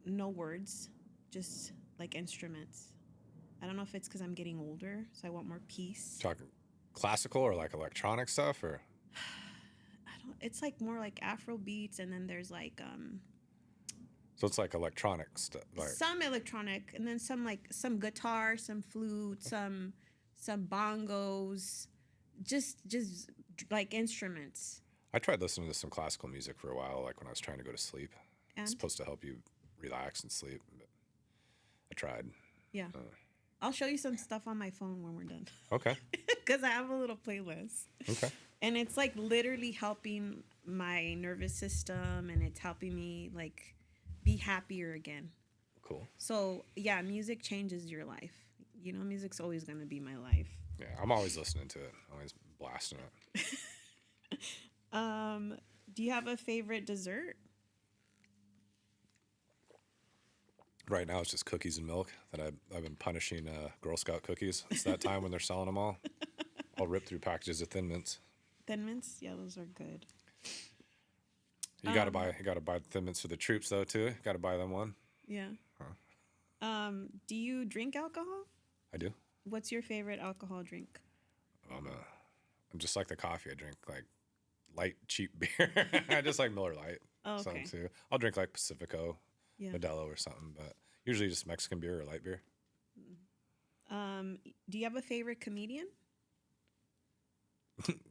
no words, just like instruments. I don't know if it's because I'm getting older, so I want more peace. Talking classical or like electronic stuff, or It's like more like Afro beats, and then there's like so it's like electronic stuff, like some electronic, and then some guitar, some flute, some bongos, just like instruments. I tried listening to some classical music for a while, like when I was trying to go to sleep. And It's supposed to help you relax and sleep. But I tried. yeah, I'll show you some stuff on my phone when we're done. Okay. Because I have a little playlist. Okay. And it's like literally helping my nervous system, and it's helping me like be happier again. Cool. So yeah, music changes your life. You know, music's always gonna be my life. Yeah, I'm always listening to it. Always blasting it. Do you have a favorite dessert? Right now, it's just cookies and milk that I've been punishing Girl Scout cookies. It's that time when they're selling them all. I'll rip through packages of Thin Mints. Thin Mints, yeah, those are good. You gotta buy Thin Mints for the troops though too. You gotta buy them one. Yeah. Do you drink alcohol? I do. What's your favorite alcohol drink? I'm just like the coffee. I drink like light, cheap beer. I just like Miller Lite. Oh, okay. Something too. I'll drink like Pacifico, Yeah. Modelo or something, but usually just Mexican beer or light beer. Do you have a favorite comedian?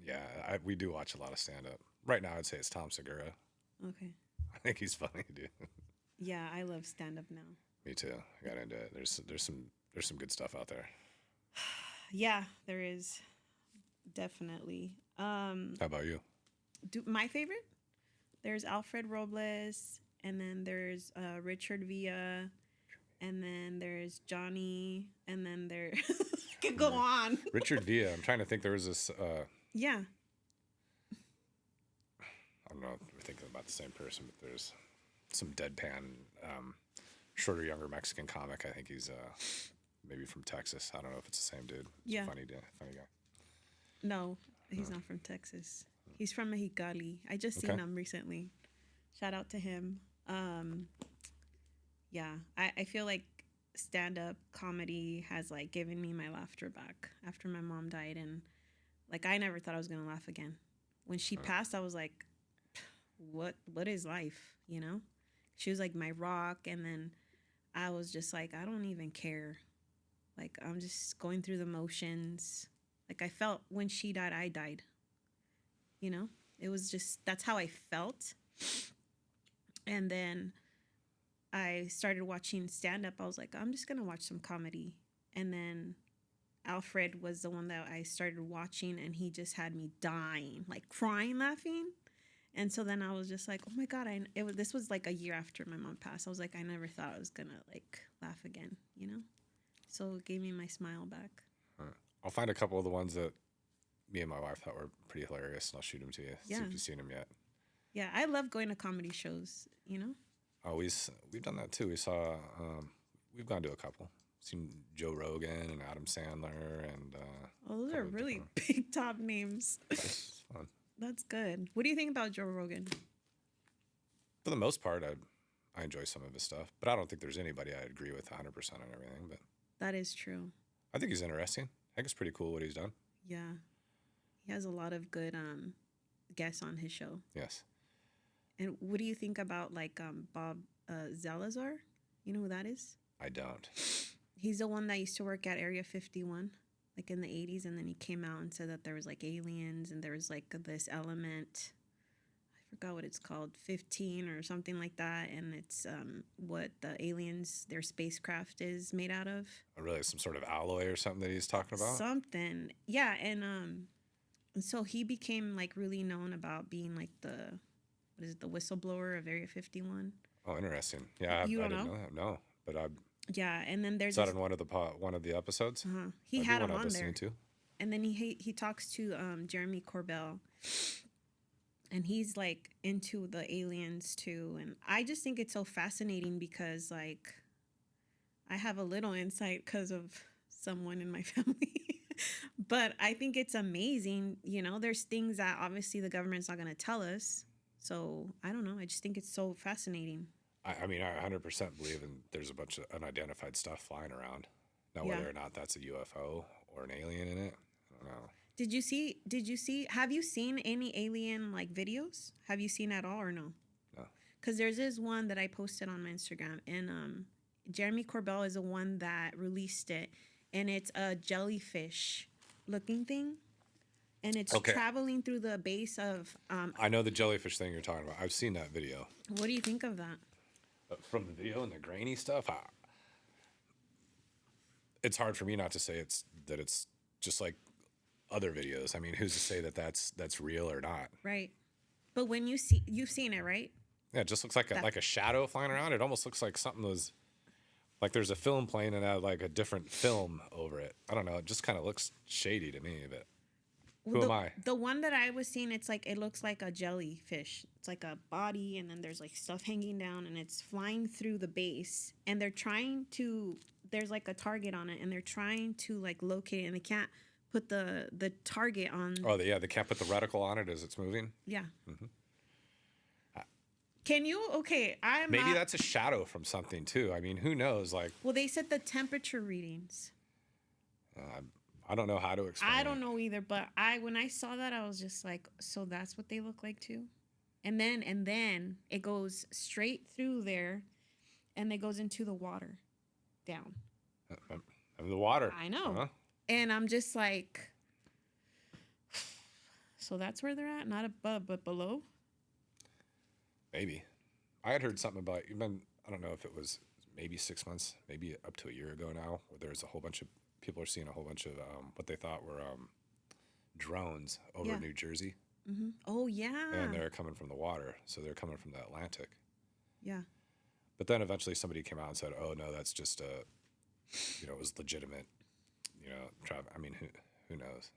Yeah, we do watch a lot of stand up. Right now, I'd say it's Tom Segura. Okay. I think he's funny, dude. Yeah, I love stand up now. Me too. I got into it. There's some good stuff out there. Yeah, there is definitely. How about you? My favorite? There's Alfred Robles, and then there's Richard Villa, and then there's Johnny, and then there I could go on. Richard Villa. I'm trying to think. There was this. Yeah. I don't know if we're thinking about the same person, but there's some deadpan, shorter, younger Mexican comic. I think he's maybe from Texas. I don't know if it's the same dude. Yeah. Funny guy. No, he's not from Texas. He's from Mexicali. I just seen him recently. Shout out to him. Yeah, I feel like stand-up comedy has like given me my laughter back after my mom died, and like I never thought I was gonna laugh again. When she passed, I was like, what is life, you know? She was like my rock, and then I was just like, I don't even care. Like, I'm just going through the motions. Like, I felt when she died, I died. You know? It was just, that's how I felt. And then I started watching stand-up. I was like, I'm just going to watch some comedy. And then Alfred was the one that I started watching, and he just had me dying, like crying, laughing. And so then I was just like, oh my God, this was like a year after my mom passed. I was like, I never thought I was going to like laugh again, you know? So it gave me my smile back. I'll find a couple of the ones that me and my wife thought were pretty hilarious, and I'll shoot them to you. Yeah. See if you've seen them yet. Yeah, I love going to comedy shows, you know? Oh, we've done that too. We've gone to a couple. Seen Joe Rogan and Adam Sandler and. Those are really big top names. It's fun. That's good. What do you think about Joe Rogan? For the most part, I enjoy some of his stuff, but I don't think there's anybody I agree with 100% on everything. But that is true. I think he's interesting. I think it's pretty cool what he's done. Yeah, he has a lot of good guests on his show. Yes. And what do you think about like Bob Zalazar? You know who that is? I don't. He's the one that used to work at Area 51, like in the 80s, and then he came out and said that there was like aliens and there was like this element. I forgot what it's called, 15 or something like that, and it's what the aliens, their spacecraft is made out of. Oh, really? Some sort of alloy or something that he's talking about? Something. Yeah, and so he became like really known about being like the whistleblower of Area 51. Oh, interesting. Yeah, I didn't know that. No, but yeah, and then there's that in one of the episodes. He had him on there too. And then he talks to Jeremy Corbell, and he's like into the aliens too. And I just think it's so fascinating because like I have a little insight because of someone in my family. But I think it's amazing. You know, there's things that obviously the government's not going to tell us. So I don't know. I just think it's so fascinating. I mean, I 100% believe there's a bunch of unidentified stuff flying around. Now, whether or not that's a UFO or an alien in it, I don't know. Did you see, have you seen any alien like videos? Have you seen at all or no? No. Because there's this one that I posted on my Instagram, and Jeremy Corbell is the one that released it, and it's a jellyfish looking thing. And it's traveling through the base of... I know the jellyfish thing you're talking about. I've seen that video. What do you think of that? From the video and the grainy stuff, it's hard for me not to say it's just like other videos. I mean, who's to say that that's real or not? Right. But when you've seen it, right? Yeah, it just looks like a shadow flying around. It almost looks like something was... Like there's a film playing and had like a different film over it. I don't know. It just kind of looks shady to me, but... Well, Who am I? The one that I was seeing, it's like, it looks like a jellyfish. It's like a body, and then there's like stuff hanging down, and it's flying through the base. And there's like a target on it, and they're trying to like locate it, and they can't put the target on. Oh, yeah, they can't put the reticle on it as it's moving. Yeah. Mm-hmm. Can you? Okay, maybe that's a shadow from something too. I mean, who knows? Like, well, they said the temperature readings. I don't know how to explain. I don't know either, but when I saw that, I was just like, so that's what they look like too. And then it goes straight through there, and it goes into the water, down. The water. I know. Uh-huh. And I'm just like, so that's where they're at, not above, but below. Maybe. I had heard something about, I don't know if it was maybe 6 months, maybe up to a year ago now, where there's a whole bunch of people are seeing a whole bunch of what they thought were drones over New Jersey. Mm-hmm. Oh, yeah. And they're coming from the water, so they're coming from the Atlantic. Yeah. But then eventually somebody came out and said, oh, no, that's just it was legitimate, I mean, who knows?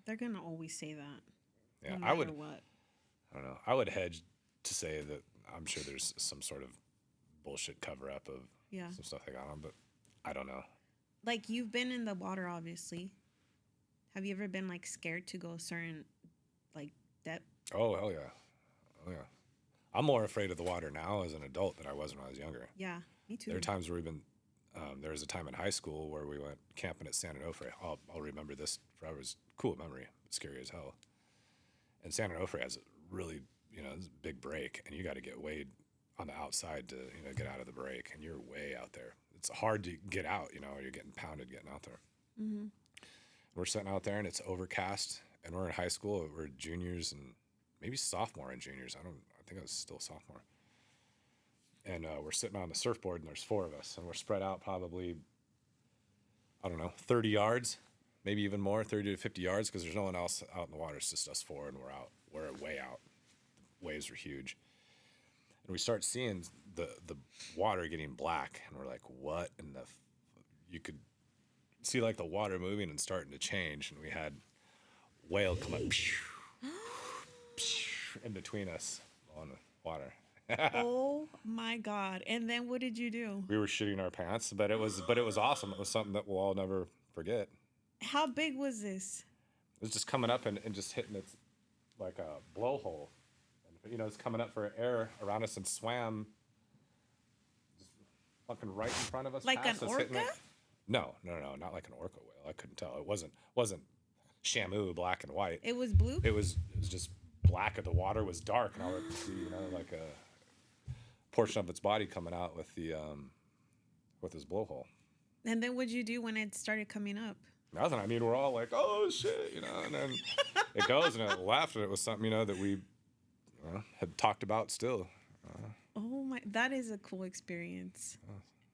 They're going to always say that. Yeah, no matter what. I don't know. I would hedge to say that I'm sure there's some sort of bullshit cover up of some stuff they got on, but I don't know. Like, you've been in the water, obviously. Have you ever been like scared to go a certain like depth? Oh, hell yeah. Oh, yeah. I'm more afraid of the water now as an adult than I was when I was younger. Yeah, me too. There are times where there was a time in high school where we went camping at San Onofre. I'll remember this forever. It's a cool memory, but scary as hell. And San Onofre has a really, this big break, and you got to get way on the outside to, get out of the break, and you're way out there. It's hard to get out, you're getting pounded getting out there. Mm-hmm. We're sitting out there, and it's overcast, and we're in high school. We're juniors and maybe sophomore and juniors. I think I was still sophomore. And we're sitting on the surfboard, and there's 4 of us, and we're spread out probably, 30 yards, maybe even more, 30 to 50 yards, because there's no one else out in the water. It's just us 4, and we're out. We're way out. The waves are huge. And we start seeing the water getting black, and we're like, what in the... You could see, like, the water moving and starting to change, and we had whale come up in between us on the water. Oh my God. And then what did you do? We were shitting our pants, but it was awesome. It was something that we'll all never forget. How big was this? It was just coming up and just hitting its like a blowhole. And, it's coming up for air around us and swam just fucking right in front of us. Like an orca? No, not like an orca whale. I couldn't tell. It wasn't Shamu black and white. It was blue? It was just black, and the water was dark, and all I could see, like a portion of its body coming out with with his blowhole. And then what'd you do when it started coming up? Nothing. I mean, we're all like, oh shit, and then it goes, and it left, and it was something, that we had talked about still. Oh my, that is a cool experience.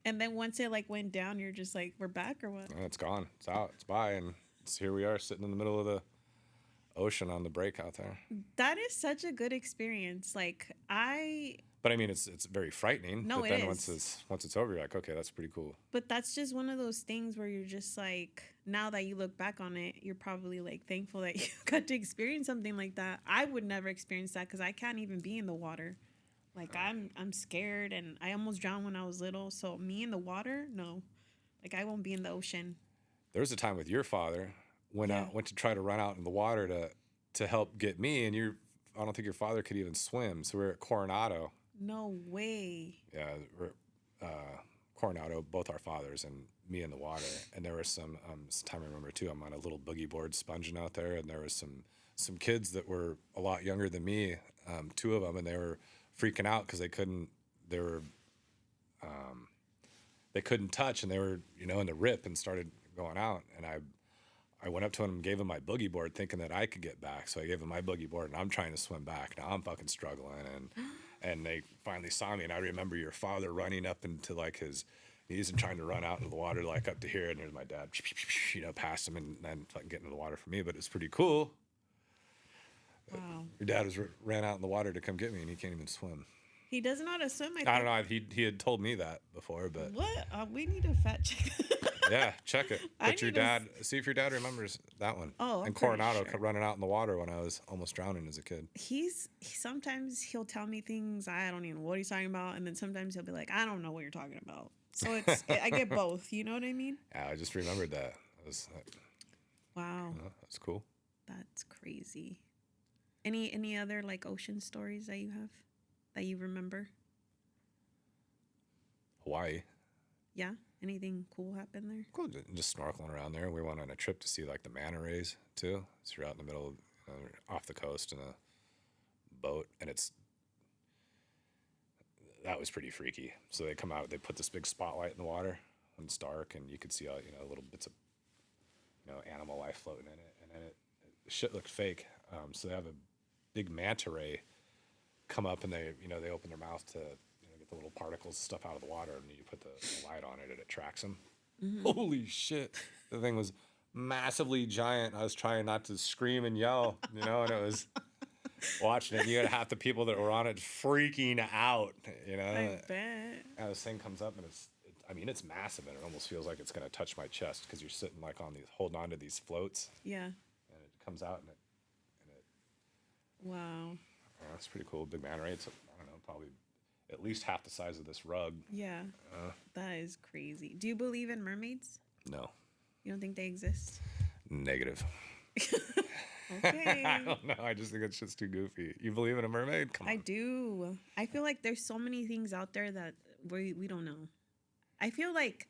And then once it like went down, you're just like, we're back or what? It's gone. It's out. It's by, and here we are sitting in the middle of the ocean on the break out there. That is such a good experience. But I mean, it's very frightening. No, but it then is. once it's over, you're like, okay, that's pretty cool. But that's just one of those things where you're just like, now that you look back on it, you're probably like thankful that you got to experience something like that. I would never experience that because I can't even be in the water. Like I'm scared, and I almost drowned when I was little. So me in the water, no. Like I won't be in the ocean. There was a time with your father when I went to try to run out in the water to help get me, and I don't think your father could even swim. So we were at Coronado. No way. Yeah, we're Coronado, both our fathers, and me in the water. And there was some time I remember too. I'm on a little boogie board sponging out there, and there was some kids that were a lot younger than me, 2 of them, and they were freaking out because they couldn't touch, and they were in the rip and started going out. And I went up to him and gave him my boogie board, thinking that I could get back. So I gave him my boogie board, and I'm trying to swim back. Now I'm fucking struggling, and they finally saw me. And I remember your father running up into like his knees and trying to run out into the water like up to here. And there's my dad, past him, and then fucking getting in the water for me. But it's pretty cool. Wow. Your dad ran out in the water to come get me, and he can't even swim. He doesn't know how to swim. I don't know. He had told me that before, but what? We need a fact check. Yeah, check it. I But your need to dad, see if your dad remembers that one. Oh, I'm And pretty Coronado sure. running out in the water when I was almost drowning as a kid. Sometimes he'll tell me things I don't even know what he's talking about, and then sometimes he'll be like, I don't know what you're talking about. So I get both. You know what I mean? Yeah, I just remembered that. It was like, Wow, that's cool. that's crazy. Any other like ocean stories that you have that you remember? Hawaii. Yeah, anything cool happened there? Cool. Just snorkeling around there. We went on a trip to see like the manta rays too. So you're out in the middle, off the coast in a boat, and that was pretty freaky. So they come out, they put this big spotlight in the water when it's dark, and you could see little bits of animal life floating in it, and then the shit looked fake. So they have a big manta ray come up, and they open their mouth to get the little particles stuff out of the water, and you put the light on it, and it tracks them. Mm-hmm. Holy shit! The thing was massively giant. I was trying not to scream and yell, and it was. Watching it, you had half the people that were on it freaking out. I bet. And this thing comes up, and it's massive, and it almost feels like it's gonna touch my chest because you're sitting like holding on to these floats. Yeah. And it comes out, and it. Wow. That's pretty cool. Big manta ray. It's I don't know, probably at least half the size of this rug. Yeah. That is crazy. Do you believe in mermaids? No. You don't think they exist? Negative. Okay. I don't know. I just think it's just too goofy. You believe in a mermaid? Come on. I do. I feel like there's so many things out there that we don't know. I feel like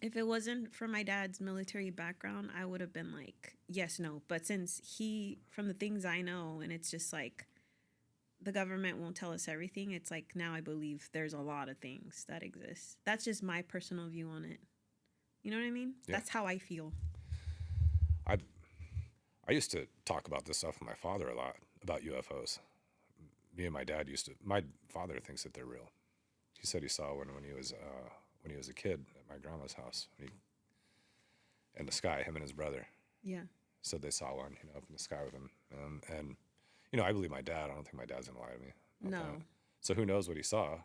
if it wasn't for my dad's military background, I would have been like, yes, no. But since from the things I know, and it's just like the government won't tell us everything, it's like now I believe there's a lot of things that exist. That's just my personal view on it. You know what I mean? Yeah. That's how I feel. I used to talk about this stuff with my father a lot, about UFOs. Me and my dad my father thinks that they're real. He said he saw one when he was a kid at my grandma's house. In the sky, him and his brother. Yeah. Said they saw one, up in the sky with him. And I believe my dad. I don't think my dad's going to lie to me. No. That. So who knows what he saw,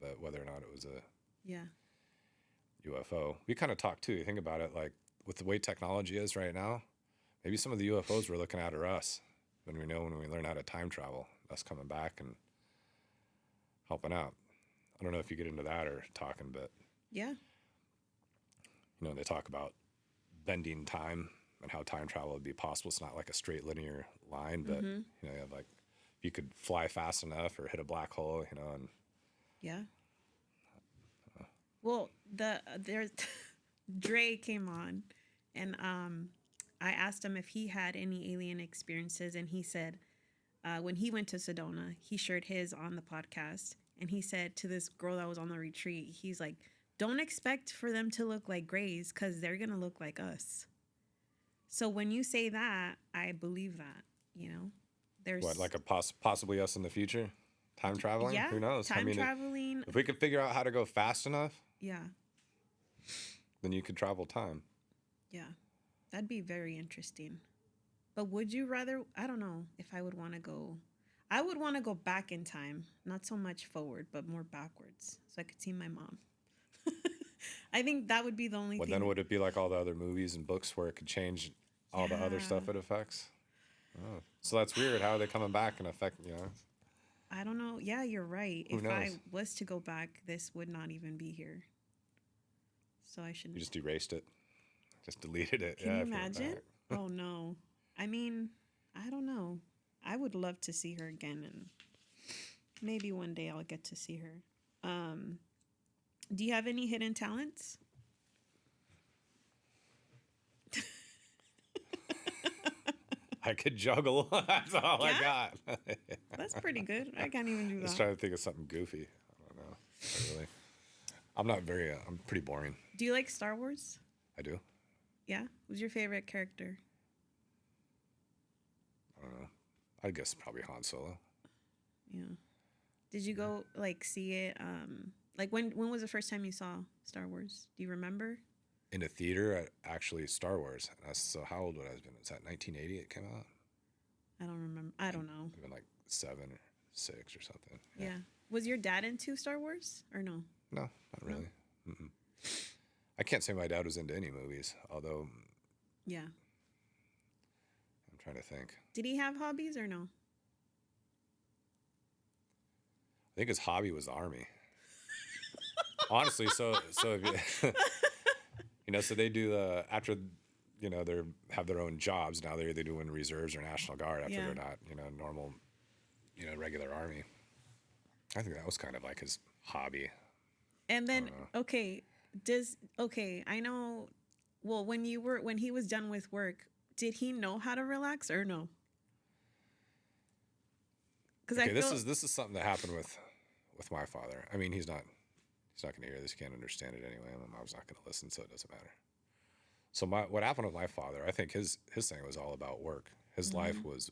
but whether or not it was a UFO. We kind of talk too. You think about it, like with the way technology is right now, maybe some of the UFOs we're looking at are us. When we learn how to time travel, us coming back and helping out. I don't know if you get into that or talking, but yeah, they talk about bending time and how time travel would be possible. It's not like a straight linear line, but you have like if you could fly fast enough or hit a black hole, and yeah. Well, there's Dre came on, and I asked him if he had any alien experiences, and he said when he went to Sedona, he shared his on the podcast, and he said to this girl that was on the retreat, he's like, don't expect for them to look like Grays because they're going to look like us. So when you say that, I believe that, There's what, like a possibly us in the future? Time traveling? Yeah, who knows? time traveling. If we could figure out how to go fast enough, yeah, then you could travel time. Yeah. That'd be very interesting. But would you rather, I don't know if I would want to go. I would want to go back in time, not so much forward, but more backwards, so I could see my mom. I think that would be the only thing. Then would it be like all the other movies and books where it could change all the other stuff it affects? Oh. So that's weird. How are they coming back and affect, I don't know. Yeah, you're right. Who knows? I was to go back, this would not even be here. So I shouldn't. You just erased it. Just deleted it. Can you imagine? Oh, no. I mean, I don't know. I would love to see her again, and maybe one day I'll get to see her. Do you have any hidden talents? I could juggle. That's all I got. That's pretty good. I can't even do that. I was trying to think of something goofy. I don't know. Not really. I'm pretty boring. Do you like Star Wars? I do. Yeah? Who's your favorite character? I don't know. I guess probably Han Solo. Yeah. Did you go see it? When was the first time you saw Star Wars? Do you remember? In a theater, actually Star Wars. So how old would I have been? Was that 1980 it came out? I don't remember. I don't know. Even like 7 or 6 or something. Yeah. Was your dad into Star Wars or no? No, not really. No. I can't say my dad was into any movies, although Yeah. I'm trying to think. Did he have hobbies or no? I think his hobby was the army. Honestly, so if you, so they do after, they have their oing jobs now. They're either doing reserves or National Guard after Yeah. they're not, normal, regular army. I think that was kind of like his hobby. And then, okay, I know, well, when he was done with work, did he know how to relax or no? Because Okay, this is something that happened with my father. I mean, he's not going to hear this. He can't understand it anyway. My mom's not going to listen, so it doesn't matter. So what happened with my father, I think his thing was all about work. His life was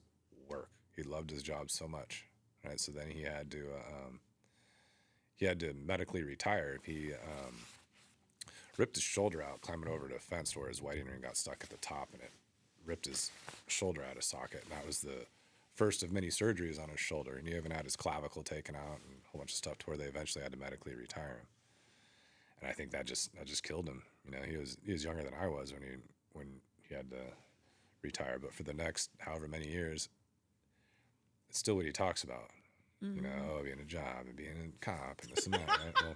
work. He loved his job so much, right? So then he had to medically retire. He ripped his shoulder out climbing over to a fence where his wedding ring got stuck at the top, and it ripped his shoulder out of socket. And that was the first of many surgeries on his shoulder. And he even had his clavicle taken out and a whole bunch of stuff to where they eventually had to medically retire him. And I think that just killed him. He was younger than I was when he had to retire. But for the next however many years, it's still what he talks about. Being a job and being a cop and this and that. Right? Well,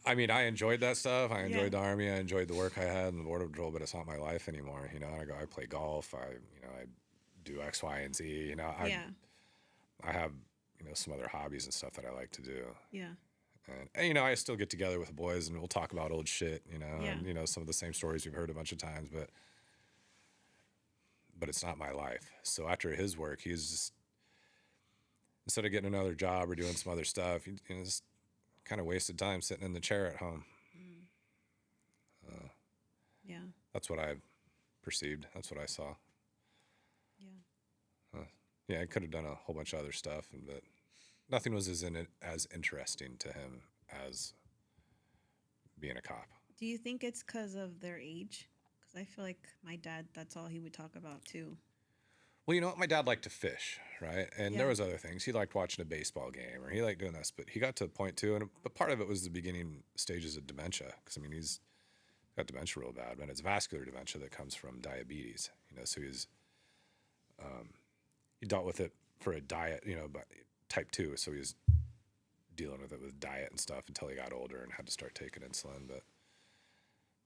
I mean, I enjoyed that stuff. I enjoyed the army. I enjoyed the work I had in the border patrol, but it's not my life anymore. I play golf. I do X, Y, and Z. I have some other hobbies and stuff that I like to do. Yeah. And I still get together with the boys and we'll talk about old shit, and some of the same stories we've heard a bunch of times, but it's not my life. So after his work, he's just, instead of getting another job or doing some other stuff, he just kind of wasted time sitting in the chair at home. Yeah. That's what I perceived. That's what I saw. Yeah. I could have done a whole bunch of other stuff, but nothing was as interesting to him as being a cop. Do you think it's because of their age? Because I feel like my dad, that's all he would talk about too. Well, my dad liked to fish, right? And there was other things. He liked watching a baseball game, or he liked doing this. But he got to a point too, but part of it was the beginning stages of dementia. Because he's got dementia real bad, and it's vascular dementia that comes from diabetes. So he dealt with it for a diet, but type 2. So he was dealing with it with diet and stuff until he got older and had to start taking insulin. But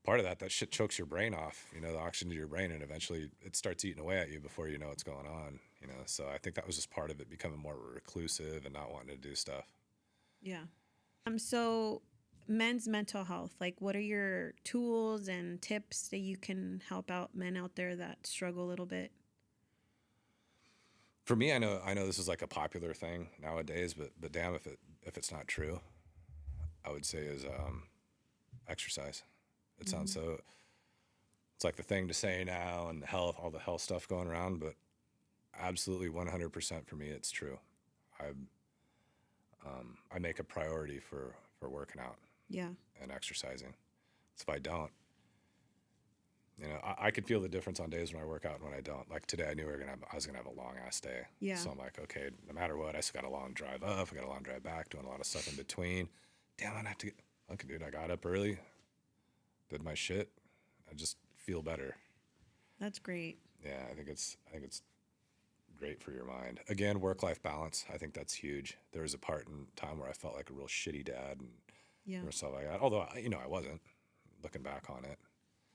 part of that shit chokes your brain off, the oxygen to your brain, and eventually it starts eating away at you before you know what's going on, So I think that was just part of it, becoming more reclusive and not wanting to do stuff. Yeah. So men's mental health, like what are your tools and tips that you can help out men out there that struggle a little bit? For me, I know this is like a popular thing nowadays, but damn if it's not true, I would say is exercise. It sounds so, it's like the thing to say now, and all the health stuff going around, but absolutely 100% for me, it's true. I make a priority for working out. Yeah. And exercising. So if I don't, I could feel the difference on days when I work out and when I don't. Like today, I knew I was gonna have a long ass day. Yeah. So I'm like, okay, no matter what, I still got a long drive up, I got a long drive back, doing a lot of stuff in between. Damn, I have to get. Okay, dude, I got up early, did my shit. I just feel better. That's great. Yeah, I think it's great for your mind. Again, work-life balance. I think that's huge. There was a part in time where I felt like a real shitty dad and stuff like that. Although I wasn't, looking back on it.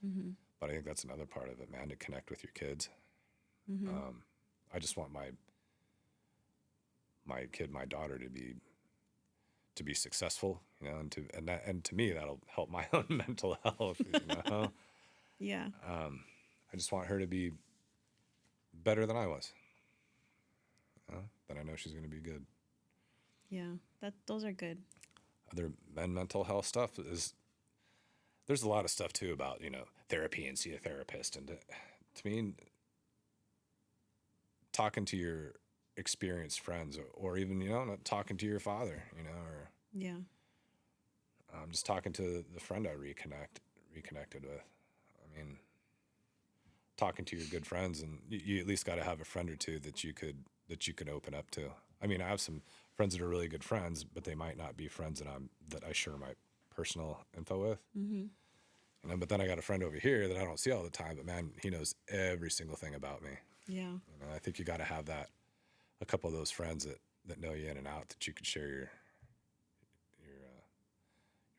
Mm-hmm. But I think that's another part of it, man, to connect with your kids. Mm-hmm. I just want my kid, my daughter, to be successful, and to me that'll help my own mental health. Yeah. I just want her to be better than I was. Then I know she's going to be good. Yeah, those are good. Other mental health stuff is, there's a lot of stuff too about, therapy and see a therapist. And to me, talking to your experienced friends or even, not talking to your father, or yeah, just talking to the friend I reconnected with. I mean, talking to your good friends, and you at least got to have a friend or two that you could open up to. I mean, I have some friends that are really good friends, but they might not be friends that I share my personal info with. Mm-hmm. You know, but then I got a friend over here that I don't see all the time, but man, he knows every single thing about me. Yeah. You know, I think you got to have a couple of those friends that know you in and out, that you can share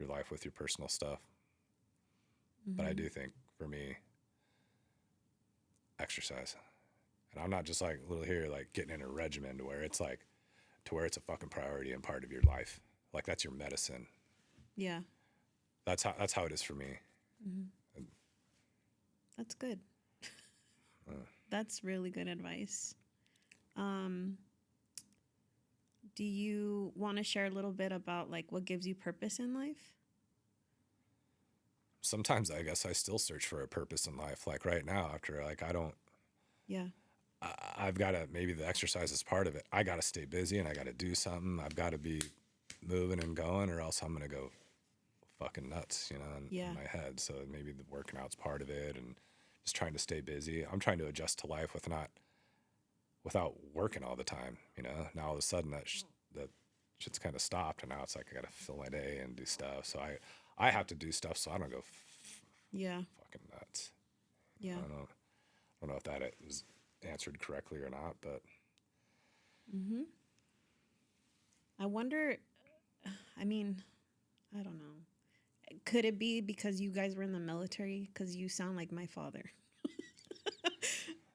your life with, your personal stuff. Mm-hmm. But I do think for me, exercise, and I'm not just like little here, like getting in a regimen to where it's a fucking priority and part of your life. Like that's your medicine. Yeah. That's how it is for me. Mm-hmm. That's good. That's really good advice. Do you want to share a little bit about like what gives you purpose in life? Sometimes I guess I still search for a purpose in life. Like right now, after like Yeah. I've got to, maybe the exercise is part of it. I got to stay busy and I got to do something. I've got to be moving and going, or else I'm going to go fucking nuts, you know, in my head. So maybe the working out's part of it, and just trying to stay busy. I'm trying to adjust to life without working all the time, you know. Now all of a sudden that shit's kind of stopped, and now it's like I got to fill my day and do stuff. So I have to do stuff so I don't go fucking nuts. Yeah. I don't know if that was answered correctly or not, but Mm-hmm. I wonder, I mean, I don't know. Could it be because you guys were in the military? Because you sound like my father.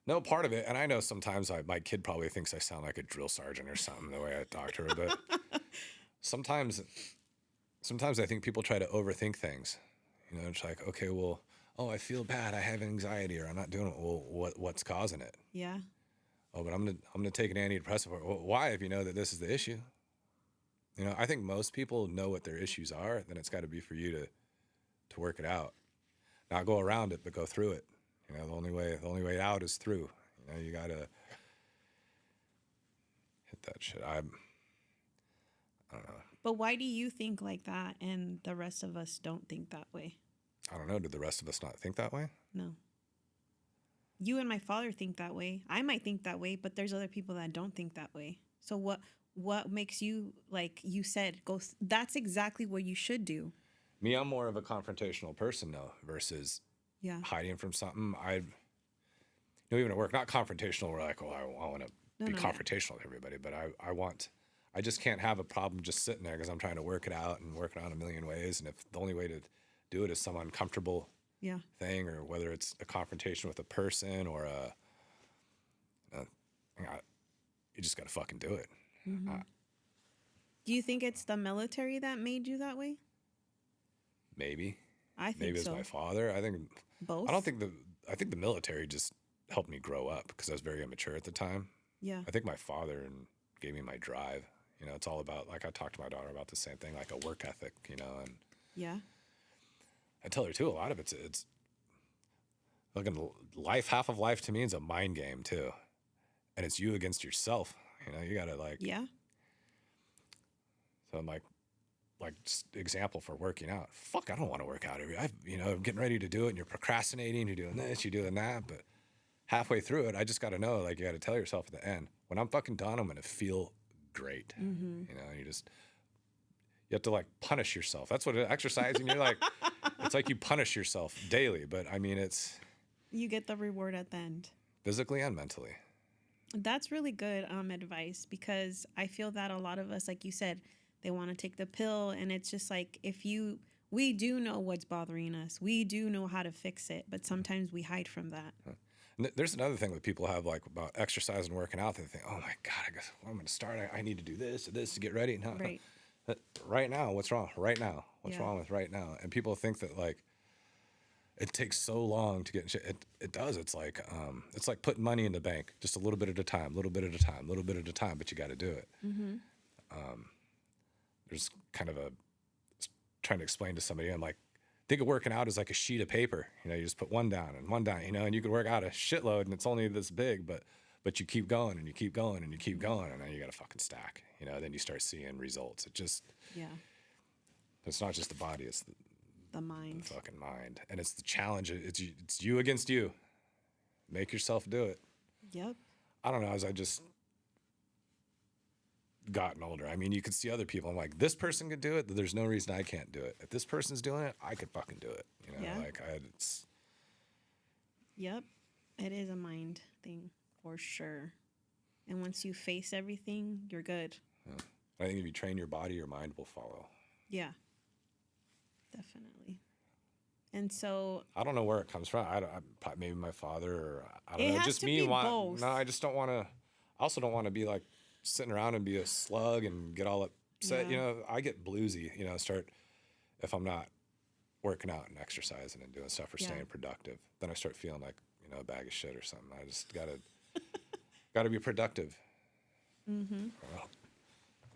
no, part of it. And I know sometimes my kid probably thinks I sound like a drill sergeant or something the way I talk to her, but sometimes I think people try to overthink things. You know, it's like, okay, well, oh, I feel bad, I have anxiety, or I'm not doing it. Well, what's causing it? Yeah. Oh, but I'm gonna take an antidepressant. Well, why, if you know that this is the issue? You know, I think most people know what their issues are. Then it's got to be for you to work it out, not go around it, but go through it. You know, the only way out is through. You know, you gotta hit that shit. I don't know. But why do you think like that and the rest of us don't think that way? I don't know. Did the rest of us not think that way? No. You and my father think that way. I might think that way, but there's other people that don't think that way. So what makes you, like you said, that's exactly what you should do. Me, I'm more of a confrontational person though, versus hiding from something. Even at work, not confrontational. We're like, oh, I want to be confrontational with everybody, but I just can't have a problem just sitting there because I'm trying to work it out and work it out a million ways. And if the only way to do it is some uncomfortable thing, or whether it's a confrontation with a person or you just got to fucking do it. Mm-hmm. Do you think it's the military that made you that way? Maybe. I think maybe so. It's my father. I think both. I think the military just helped me grow up because I was very immature at the time. Yeah. I think my father gave me my drive. You know, it's all about, like I talked to my daughter about the same thing, like a work ethic, you know, and I tell her too, a lot of it's looking life, half of life to me is a mind game too. And it's you against yourself. You know, you gotta so I'm like just example for working out. Fuck, I don't want to work out every. I'm getting ready to do it, and you're procrastinating. You're doing this, you're doing that, but halfway through it, I just got to know. Like, you got to tell yourself at the end, when I'm fucking done, I'm gonna feel great. Mm-hmm. You know, you have to like punish yourself. That's what exercising. You're like, it's like you punish yourself daily. But I mean, you get the reward at the end, physically and mentally. That's really good advice, because I feel that a lot of us, like you said, they want to take the pill, and it's just like, we do know what's bothering us. We do know how to fix it, but sometimes we hide from that. And there's another thing that people have, like, about exercise and working out. They think, oh my God, I guess I'm going to start. I need to do this or this to get ready. No, right. Right now, what's wrong? Right now. What's wrong with right now? And people think that, like, it takes so long to get in shit. It does. It's like putting money in the bank, just a little bit at a time, little bit at a time, little bit at a time, but you got to do it. Mm-hmm. There's kind of trying to explain to somebody, I'm like, think of working out as like a sheet of paper. You know, you just put one down, you know, and you could work out a shitload and it's only this big, but you keep going and you keep going and you keep going, and then you got to fucking stack, you know, then you start seeing results. It's not just the body, it's the mind, the fucking mind. And it's the challenge. It's you against you. Make yourself do it. Yep. I don't know, as I just gotten older. I mean, you could see other people. I'm like, this person could do it. There's no reason I can't do it. If this person's doing it, I could fucking do it. You know, Yeah. like it's. Yep. It is a mind thing for sure. And once you face everything, you're good. Yeah. I think if you train your body, your mind will follow. Yeah. Definitely. And so I don't know where it comes from. Maybe my father, or I don't it know. has Just to me. be both. No, I just don't want to. I also don't want to be like sitting around and be a slug and get all upset. Yeah. You know, I get bluesy. You know, if I'm not working out and exercising and doing stuff or Yeah. staying productive, then I start feeling like, you know, a bag of shit or something. I just gotta be productive. Mm-hmm. Well,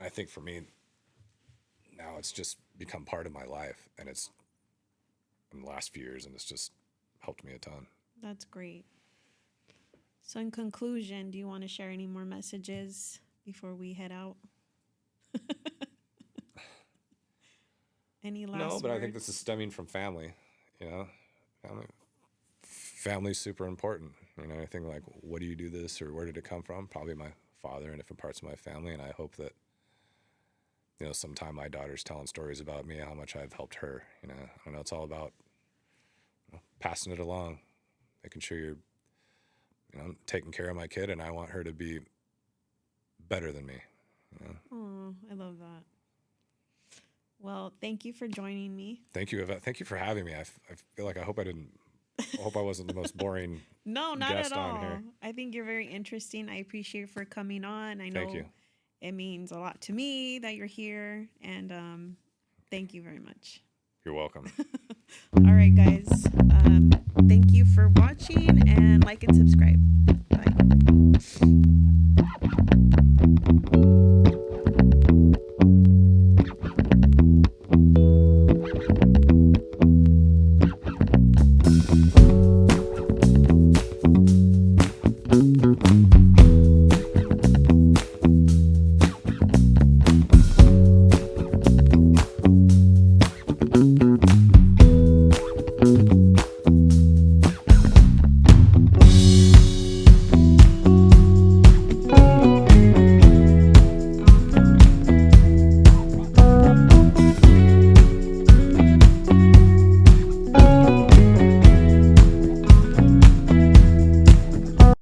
I think for me now, it's just become part of my life, and it's in the last few years, and it's just helped me a ton. That's great. So in conclusion, do you want to share any more messages before we head out? Any last No, but I think words? this is stemming from family. You know, family's super important. You know, anything like, what do you do this, or where did it come from? Probably my father and different parts of my family, and I hope that, you know, sometime my daughter's telling stories about me, how much I've helped her. You know, I know it's all about, you know, passing it along, making sure you're, you know, taking care of my kid, and I want her to be better than me. You know? Oh, I love that. Well, thank you for joining me. Thank you, Yvette. Thank you for having me. I feel like I hope I wasn't the most boring No, not guest at all. on here. I think you're very interesting. I appreciate you for coming on. I know Thank you. it means a lot to me that you're here, and thank you very much. You're welcome. All right, guys. Thank you for watching, and like and subscribe. Bye.